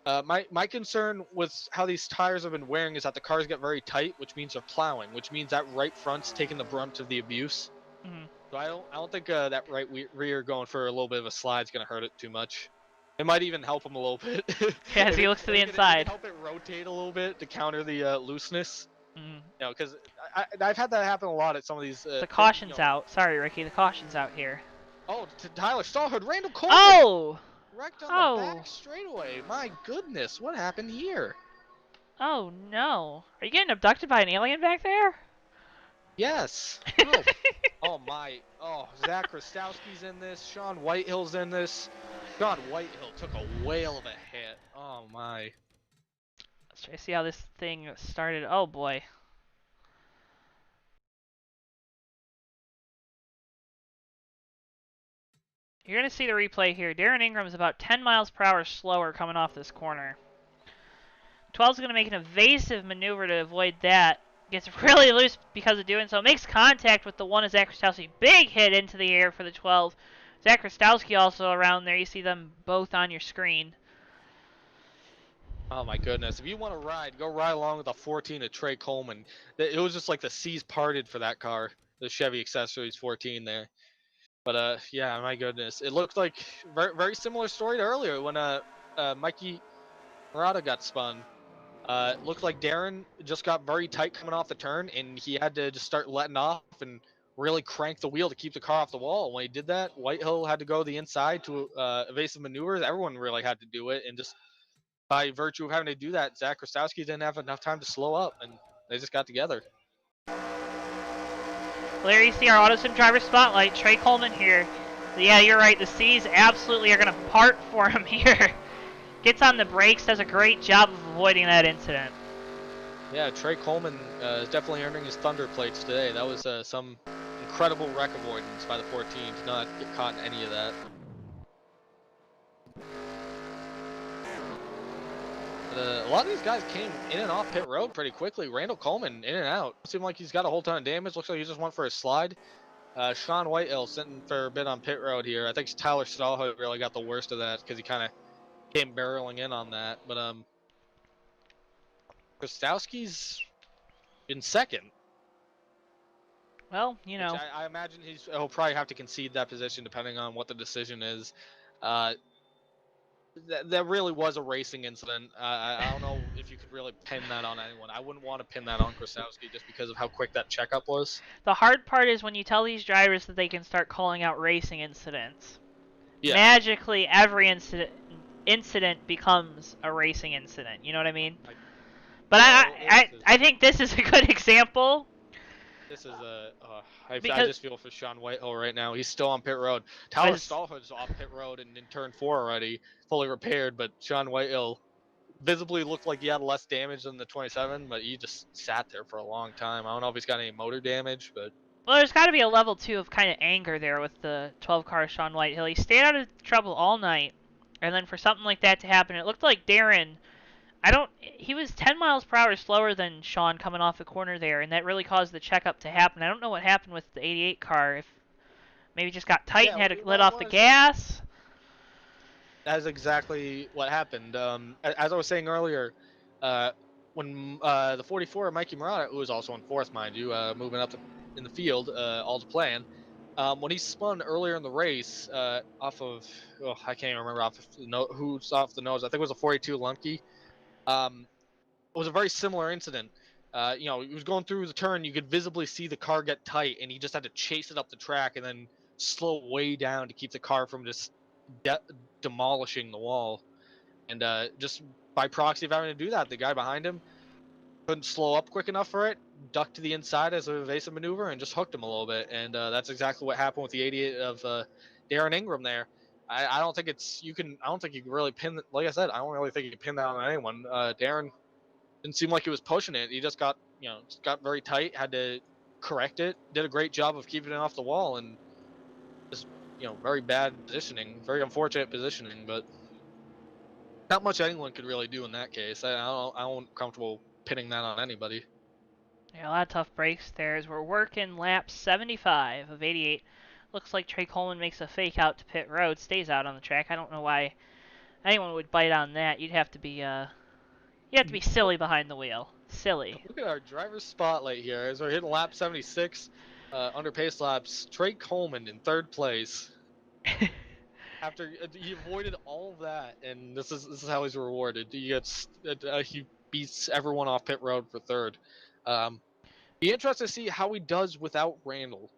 My concern with how these tires have been wearing is that the cars get very tight, which means they're plowing, which means that right front's taking the brunt of the abuse. Mm-hmm. So I don't think that right rear going for a little bit of a slide is going to hurt it too much. It might even help him a little bit. Yeah, as he looks to the inside. Help it rotate a little bit to counter the looseness. Mm-hmm. Because I've had that happen a lot at some of these. The caution's out. Sorry, Ricky. The caution's out here. Oh, to Tyler Stallhood, Randall Coleman. Oh! Wrecked on the back straightaway. My goodness, what happened here? Oh no. Are you getting abducted by an alien back there? Yes. Oh, oh my. Oh, Zach Rostowski's in this. Sean Whitehill's in this. God, Whitehill took a whale of a hit. Oh my. Let's try to see how this thing started. Oh boy. You're going to see the replay here. Darren Ingram's about 10 miles per hour slower coming off this corner. 12's going to make an evasive maneuver to avoid that. Gets really loose because of doing so. Makes contact with the one of Zach Rostowski. Big hit into the air for the 12. Zach Rostowski also around there. You see them both on your screen. Oh my goodness. If you want to ride, go ride along with the 14 of Trey Coleman. It was just like the seas parted for that car. The Chevy Accessories 14 there. But yeah, my goodness. It looked like very, very similar story to earlier when Mikey Murata got spun. It looked like Darren just got very tight coming off the turn, and he had to just start letting off and really crank the wheel to keep the car off the wall. When he did that, Whitehill had to go the inside to evasive maneuvers. Everyone really had to do it, and just by virtue of having to do that, Zach Rostowski didn't have enough time to slow up, and they just got together. There you see our Autosim driver spotlight, Trey Coleman here. Yeah, you're right. The seas absolutely are going to part for him here. Gets on the brakes, does a great job of avoiding that incident. Yeah, Trey Coleman is definitely earning his thunder plates today. That was some incredible wreck avoidance by the 14 to not get caught in any of that. But, a lot of these guys came in and off pit road pretty quickly. Randall Coleman in and out. Seemed like he's got a whole ton of damage. Looks like he just went for a slide. Sean Whitehill sitting for a bit on pit road here. I think Tyler Stallhood really got the worst of that because he kind of came barreling in on that. But Rostowski's in second. Well, you know. I imagine he'll probably have to concede that position depending on what the decision is. That really was a racing incident. I don't know if you could really pin that on anyone. I wouldn't want to pin that on Krasowski just because of how quick that checkup was. The hard part is when you tell these drivers that they can start calling out racing incidents. Yeah. Magically, every incident becomes a racing incident. You know what I mean? But I think this is a good example. This is I just feel for Sean Whitehill right now. He's still on pit road. Tyler Stallhood's off pit road and in turn 4 already, fully repaired. But Sean Whitehill visibly looked like he had less damage than the 27, but he just sat there for a long time. I don't know if he's got any motor damage, but. Well, there's got to be a level 2 of kind of anger there with the 12 car Sean Whitehill. He stayed out of trouble all night, and then for something like that to happen, it looked like Darren. He was 10 miles per hour slower than Sean coming off the corner there, and that really caused the checkup to happen. I don't know what happened with the 88 car, if maybe just got tight and had to let off the gas. That's exactly what happened. As I was saying earlier, when the 44 Mikey Murata, who was also in fourth, mind you, moving up in the field, all to plan. When he spun earlier in the race, off of, I can't even remember off the who's off the nose. I think it was a 42 Lemke. It was a very similar incident. He was going through the turn. You could visibly see the car get tight, and he just had to chase it up the track and then slow way down to keep the car from just demolishing the wall. And just by proxy of having to do that, the guy behind him couldn't slow up quick enough for it, ducked to the inside as an evasive maneuver, and just hooked him a little bit. And that's exactly what happened with the 88 of Darren Ingram there. I don't think I don't think you can really pin. Like I said, I don't really think you can pin that on anyone. Darren didn't seem like he was pushing it. He just got very tight. Had to correct it. Did a great job of keeping it off the wall, and just very bad positioning, very unfortunate positioning. But not much anyone could really do in that case. I don't comfortable pinning that on anybody. Yeah, a lot of tough breaks there as we're working lap 75 of 88. Looks like Trey Coleman makes a fake out to pit road, stays out on the track. I don't know why anyone would bite on that. You'd have to be silly behind the wheel. Silly. Look at our driver's spotlight here as we're hitting lap 76, under pace laps. Trey Coleman in third place after he avoided all of that, and this is how he's rewarded. He beats everyone off pit road for third. Be interested to see how he does without Randall,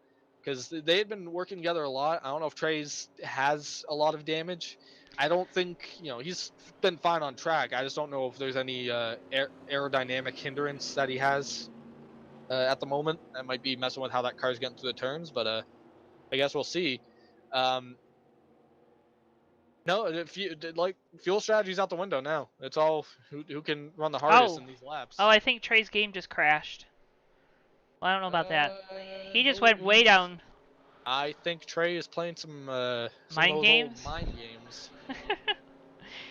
because they had been working together a lot. I don't know if Trey's has a lot of damage. I don't think he's been fine on track. I just don't know if there's any aerodynamic hindrance that he has at the moment. That might be messing with how that car's getting through the turns, but I guess we'll see. No, fuel strategy's out the window now. It's all who can run the hardest in these laps. Oh, I think Trey's game just crashed. Well, I don't know about that. He just No, went way down. I think Trey is playing some of Mind those games? old mind games.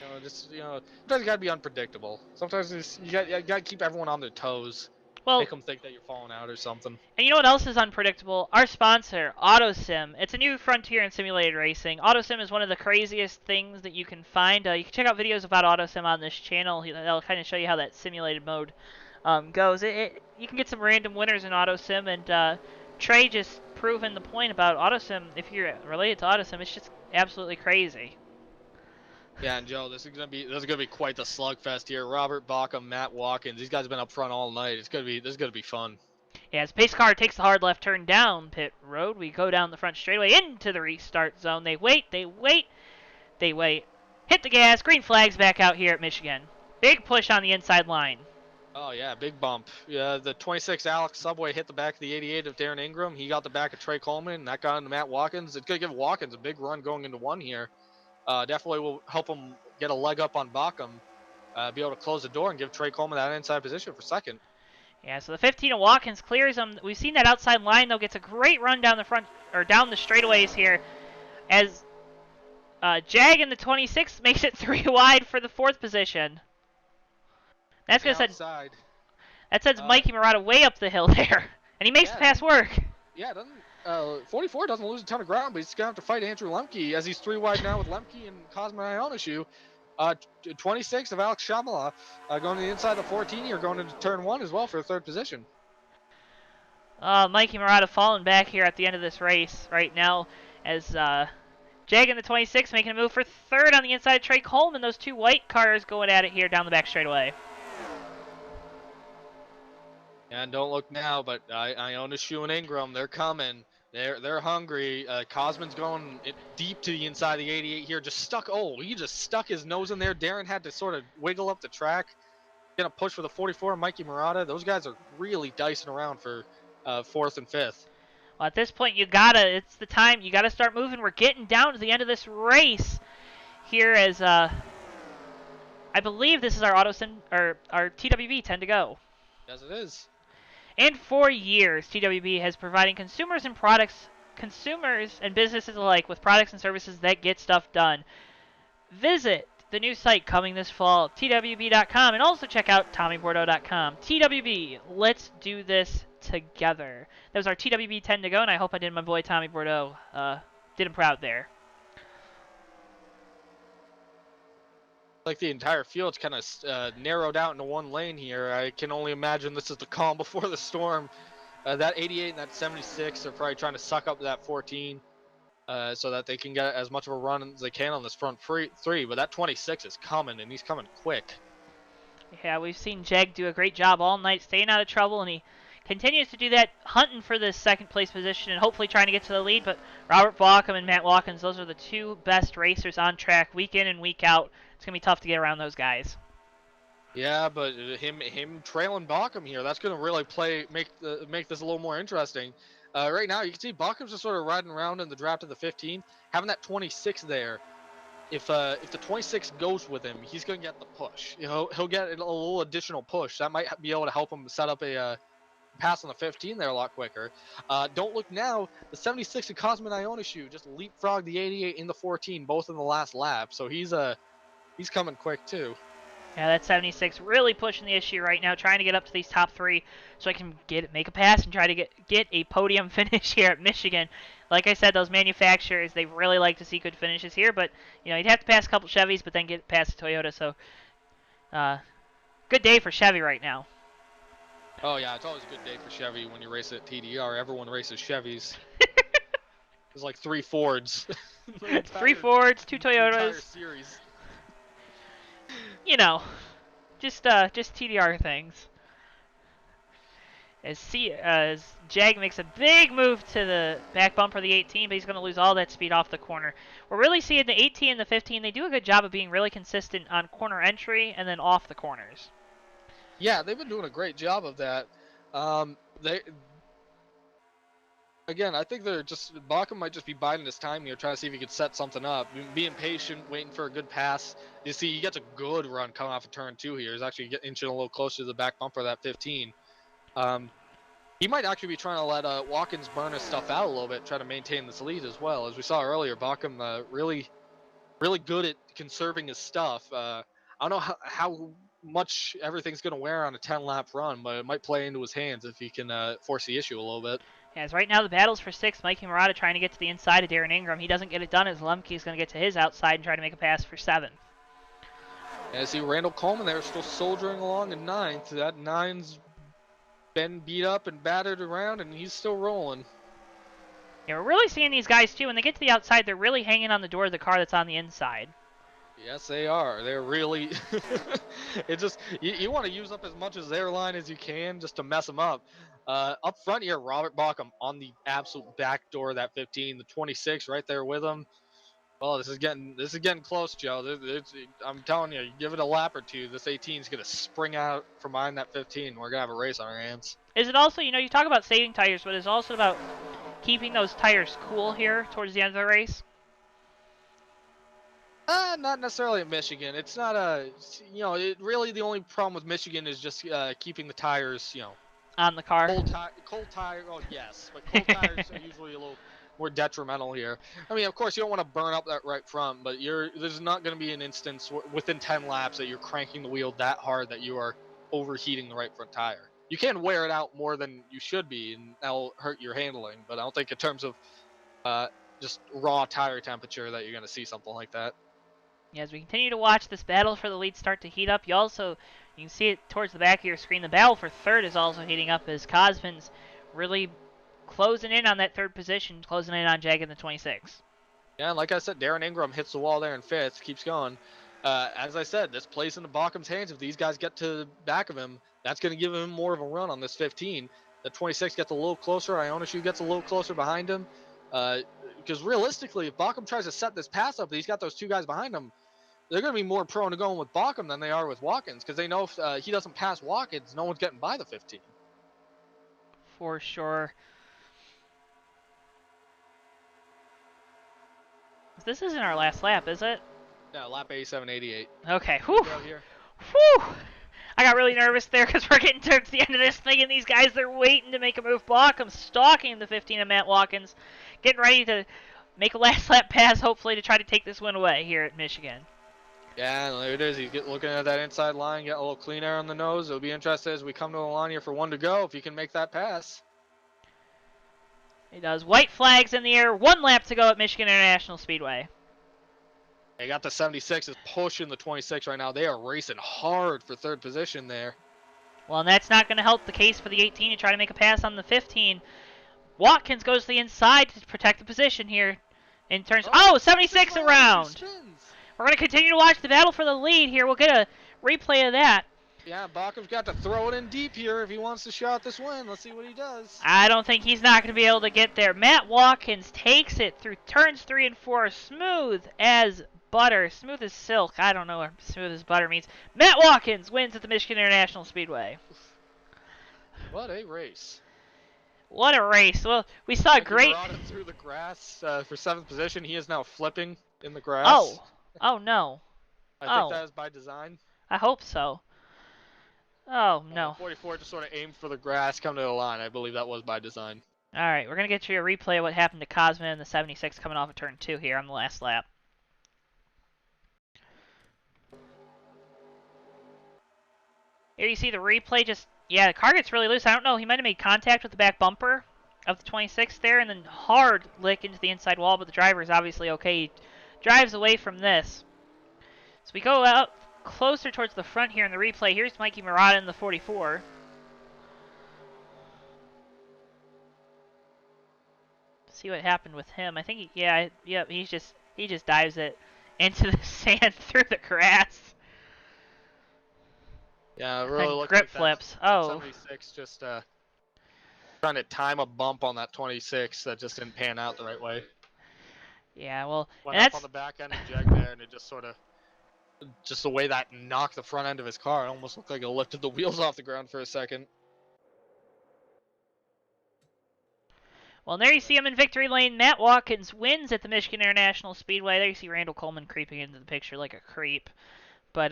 Sometimes you gotta be unpredictable. Sometimes you gotta keep everyone on their toes. Well, Make them think that you're falling out or something. and you know what else is unpredictable? Our sponsor, Autosim. It's a new frontier in simulated racing. Autosim is one of the craziest things that you can find. You can check out videos about Autosim on this channel. They'll kind of show you how that simulated mode goes. You can get some random winners in Autosim, and Trey just proven the point about Autosim. If you're related to Autosim, it's just absolutely crazy. Yeah, and Joe, this is gonna be quite the slugfest here. Robert Backham, Matt Watkins, these guys have been up front all night. This is gonna be fun. Yeah, as pace car takes the hard left turn down pit road, we go down the front straightaway into the restart zone. They wait. Hit the gas. Green flag's back out here at Michigan. Big push on the inside line. Oh yeah, big bump. Yeah, the 26 Alex Subway hit the back of the 88 of Darren Ingram. He got the back of Trey Coleman, and that got into Matt Watkins. It's gonna give Watkins a big run going into one here. Definitely will help him get a leg up on Backham, be able to close the door and give Trey Coleman that inside position for second. Yeah, so the 15 of Watkins clears him. We've seen that outside line, though, gets a great run down the front, or down the straightaways here, as Jag in the 26 makes it 3 wide for the 4th position. That sends Mikey Murata way up the hill there, and he makes the pass work. Yeah, 44 doesn't lose a ton of ground, but he's gonna have to fight Andrew Lemke as he's 3 wide now with Lemke and Cosmo Ionescu. 26 of Alex Shamala going to the inside of 14 here, going into turn 1 as well for the 3rd position. Mikey Murata falling back here at the end of this race right now as Jag in the 26 making a move for 3rd on the inside of Trey Coleman. Those 2 white cars going at it here down the back straightaway. And don't look now, but Ionescu and Ingram, they're coming. They're hungry. Cosman's going deep to the inside of the 88 here. He just stuck his nose in there. Darren had to sort of wiggle up the track. Gonna push for the 44, Mikey Murata. Those guys are really dicing around for 4th and 5th. Well, at this point, it's the time. You gotta start moving. We're getting down to the end of this race here as, I believe this is our Autosim, or our TWB 10 to go. Yes, it is. And for years, TWB has providing consumers and businesses alike with products and services that get stuff done. Visit the new site coming this fall, twb.com, and also check out TommyBordeaux.com. TWB, let's do this together. That was our TWB 10 to go, and I hope I did my boy Tommy Bordeaux. Did him proud there. Like the entire field's kind of narrowed out into one lane here. I can only imagine this is the calm before the storm. That 88 and that 76 are probably trying to suck up that 14 so that they can get as much of a run as they can on this front three. But that 26 is coming, and he's coming quick. Yeah, we've seen Jeg do a great job all night staying out of trouble, and he continues to do that, hunting for this second place position and hopefully trying to get to the lead. But Robert Bauckham and Matt Watkins, those are the two best racers on track week in and week out. It's going to be tough to get around those guys. Yeah, but him trailing Bauckham here, that's going to really make this a little more interesting. Right now, you can see Bauckham's just sort of riding around in the draft of the 15, having that 26 there. If the 26 goes with him, he's going to get the push. He'll get a little additional push. That might be able to help him set up a pass on the 15 there a lot quicker. Don't look now. The 76 of Cosmin Ionescu just leapfrogged the 88 in the 14, both in the last lap. So he's coming quick too. Yeah, that 76 really pushing the issue right now, trying to get up to these top three so I can make a pass and try to get a podium finish here at Michigan. Like I said, those manufacturers, they really like to see good finishes here, but you'd have to pass a couple Chevys, but then get past the Toyota. So, good day for Chevy right now. Oh yeah, it's always a good day for Chevy when you race at TDR. Everyone races Chevys. There's like 3 Fords. 3 Fords, 2 Toyotas. Series. Just TDR things. As Jag makes a big move to the back bumper of the 18, but he's going to lose all that speed off the corner. We're really seeing the 18 and the 15, they do a good job of being really consistent on corner entry and then off the corners. Yeah, they've been doing a great job of that. Again, I think Bauckham might just be biding his time here, trying to see if he could set something up. Being patient, waiting for a good pass. You see, he gets a good run coming off of turn 2 here. He's actually inching a little closer to the back bumper of that 15. He might actually be trying to let Watkins burn his stuff out a little bit, try to maintain this lead as well. As we saw earlier, Bauckham really good at conserving his stuff. I don't know how much everything's going to wear on a 10-lap run, but it might play into his hands if he can force the issue a little bit. As right now the battle's for 6. Mikey Murata trying to get to the inside of Darren Ingram. He doesn't get it done as Lemke's going to get to his outside and try to make a pass for 7. And see Randall Coleman there still soldiering along in 9th. That 9's been beat up and battered around, and he's still rolling. Yeah, we're really seeing these guys, too. When they get to the outside, they're really hanging on the door of the car that's on the inside. Yes, they are. They're really... It's just... You want to use up as much of their line as you can just to mess them up. Up front here, Robert Bauckham on the absolute back door of that 15. The 26 right there with him. Well, this is getting close, Joe. I'm telling you, give it a lap or two. This 18 is going to spring out from behind that 15. We're going to have a race on our hands. Is it also, you talk about saving tires, but it's also about keeping those tires cool here towards the end of the race? Not necessarily at Michigan. It's not really the only problem with Michigan is just keeping the tires, on the car. Cold tire. Oh yes, but cold tires are usually a little more detrimental here. I mean, of course, you don't want to burn up that right front, but there's not going to be an instance within 10 laps that you're cranking the wheel that hard that you are overheating the right front tire. You can wear it out more than you should be, and that'll hurt your handling. But I don't think in terms of just raw tire temperature that you're going to see something like that. Yeah, as we continue to watch this battle for the lead start to heat up, you can see it towards the back of your screen. The battle for third is also heating up as Cosmin's really closing in on that third position, closing in on Jag in the 26. Yeah, and like I said, Darren Ingram hits the wall there in 5th, keeps going. As I said, this plays into Baukham's hands. If these guys get to the back of him, that's going to give him more of a run on this 15. The 26 gets a little closer. Ionescu gets a little closer behind him. Because realistically, if Bauckham tries to set this pass up, he's got those 2 guys behind him, they're going to be more prone to going with Bauckham than they are with Watkins, because they know if he doesn't pass Watkins, no one's getting by the 15. For sure. This isn't our last lap, is it? No, lap 87.88. Okay. Whew. Whew. I got really nervous there because we're getting towards the end of this thing, and these guys, they're waiting to make a move. Bauckham stalking the 15 of Matt Watkins, getting ready to make a last lap pass, hopefully, to try to take this win away here at Michigan. Yeah, and there it is. He's looking at that inside line, get a little clean air on the nose. It'll be interesting as we come to the line here for 1 to go if he can make that pass. He does. White flags in the air. 1 lap to go at Michigan International Speedway. They got the 76 is pushing the 26 right now. They are racing hard for third position there. Well, and that's not going to help the case for the 18 to try to make a pass on the 15. Watkins goes to the inside to protect the position here. In turns, 76 around. We're going to continue to watch the battle for the lead here. We'll get a replay of that. Yeah, Bachman's got to throw it in deep here if he wants to shot this win. Let's see what he does. I don't think he's not going to be able to get there. Matt Watkins takes it through turns 3 and 4, smooth as butter, smooth as silk. I don't know what smooth as butter means. Matt Watkins wins at the Michigan International Speedway. What a race. What a race. Well, we saw a great... through the grass for 7th position. He is now flipping in the grass. Oh no. I think that is by design. I hope so. Oh, no. 44 just sort of aimed for the grass, come to the line. I believe that was by design. All right, we're going to get you a replay of what happened to Cosman and the 76 coming off of turn 2 here on the last lap. Here you see the replay just... Yeah, the car gets really loose. I don't know. He might have made contact with the back bumper of the 26 there and then hard lick into the inside wall, but the driver is obviously okay. He drives away from this. So we go out closer towards the front here in the replay. Here's Mikey Murata in the 44. See what happened with him. I think he just dives it into the sand through the grass. Yeah, really and looked grip like flips. That 76 just trying to time a bump on that 26 that just didn't pan out the right way. Yeah, well, went up on the back end and jag there, and it just sort of, just the way that knocked the front end of his car, it almost looked like it lifted the wheels off the ground for a second. Well, and there you see him in victory lane. Matt Watkins wins at the Michigan International Speedway. There you see Randall Coleman creeping into the picture like a creep. But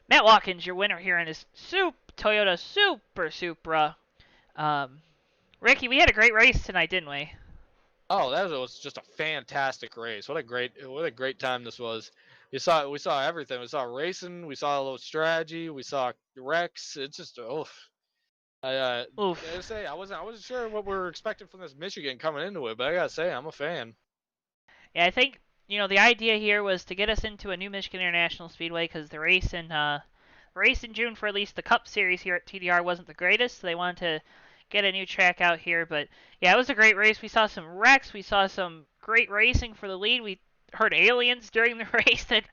Matt Watkins, your winner here in his Toyota Super Supra. Ricky, we had a great race tonight, didn't we? Oh, that was just a fantastic race. What a great time this was. We saw everything. We saw racing. We saw a little strategy. We saw wrecks. It's just I gotta say I wasn't sure what we were expecting from this Michigan coming into it, but I gotta say I'm a fan. Yeah, I think the idea here was to get us into a new Michigan International Speedway because the race in June for at least the Cup Series here at TDR wasn't the greatest. So they wanted to get a new track out here, but yeah, it was a great race. We saw some wrecks. We saw some great racing for the lead. We heard aliens during the race that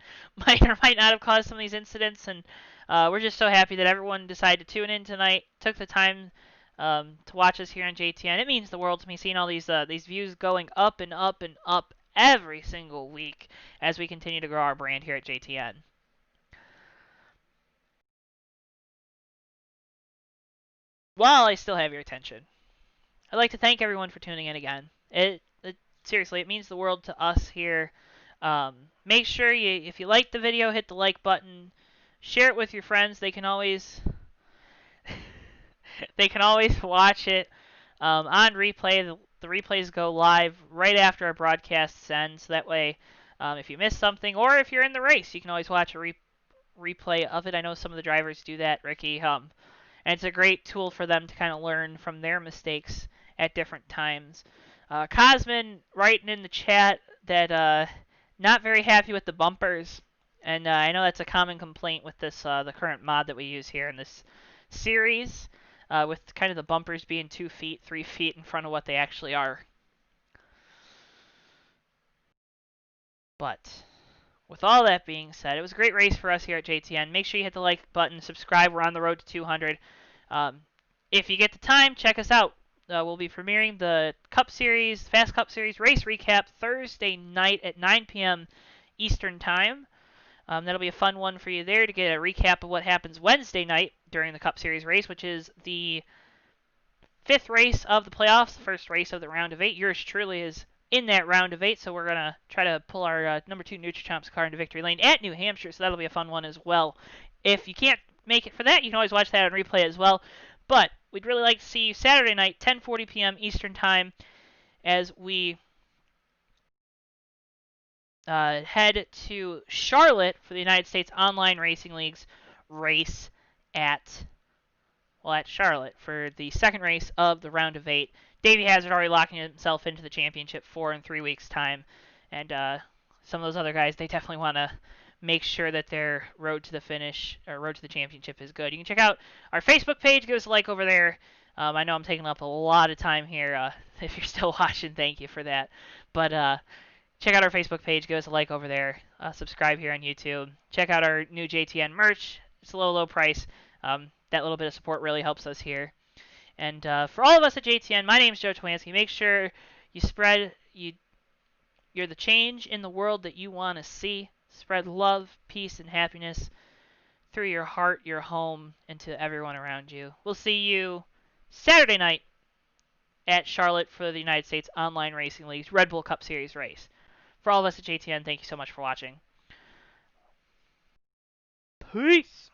might or might not have caused some of these incidents, and we're just so happy that everyone decided to tune in tonight, took the time to watch us here on JTN. It means the world to me seeing all these views going up and up and up every single week as we continue to grow our brand here at JTN. While I still have your attention, I'd like to thank everyone for tuning in again. Seriously, it means the world to us here. Make sure if you like the video, hit the like button. Share it with your friends. They can always watch it on replay. The replays go live right after our broadcasts end, so that way if you miss something or if you're in the race, you can always watch a replay of it. I know some of the drivers do that, Ricky. And it's a great tool for them to kind of learn from their mistakes at different times. Cosman writing in the chat that not very happy with the bumpers. And I know that's a common complaint with this the current mod that we use here in this series, with kind of the bumpers being 2 feet, 3 feet in front of what they actually are. But with all that being said, it was a great race for us here at JTN. Make sure you hit the like button, subscribe. We're on the road to 200. If you get the time, check us out. We'll be premiering the Fast Cup Series race recap Thursday night at 9 p.m. Eastern Time. That'll be a fun one for you there to get a recap of what happens Wednesday night during the Cup Series race, which is the 5th race of the playoffs, the first race of the round of 8. Yours truly is in that round of 8, so we're going to try to pull our number 2 Nutrichomps car into victory lane at New Hampshire, so that'll be a fun one as well. If you can't make it for that, you can always watch that on replay as well. But we'd really like to see you Saturday night, 10:40 p.m. Eastern Time, as we head to Charlotte for the United States Online Racing League's race at Charlotte for the second race of the round of 8. Davey Hazard already locking himself into the championship 4 in 3 weeks' time. And some of those other guys, they definitely want to make sure that their road to the finish or road to the championship is good. You can check out our Facebook page. Give us a like over there. I know I'm taking up a lot of time here. If you're still watching, thank you for that. But check out our Facebook page. Give us a like over there. Subscribe here on YouTube. Check out our new JTN merch. It's a low price. That little bit of support really helps us here. And for all of us at JTN, my name is Joe Twansky. Make sure you you're the change in the world that you want to see. Spread love, peace, and happiness through your heart, your home, and to everyone around you. We'll see you Saturday night at Charlotte for the United States Online Racing League's Red Bull Cup Series race. For all of us at JTN, thank you so much for watching. Peace!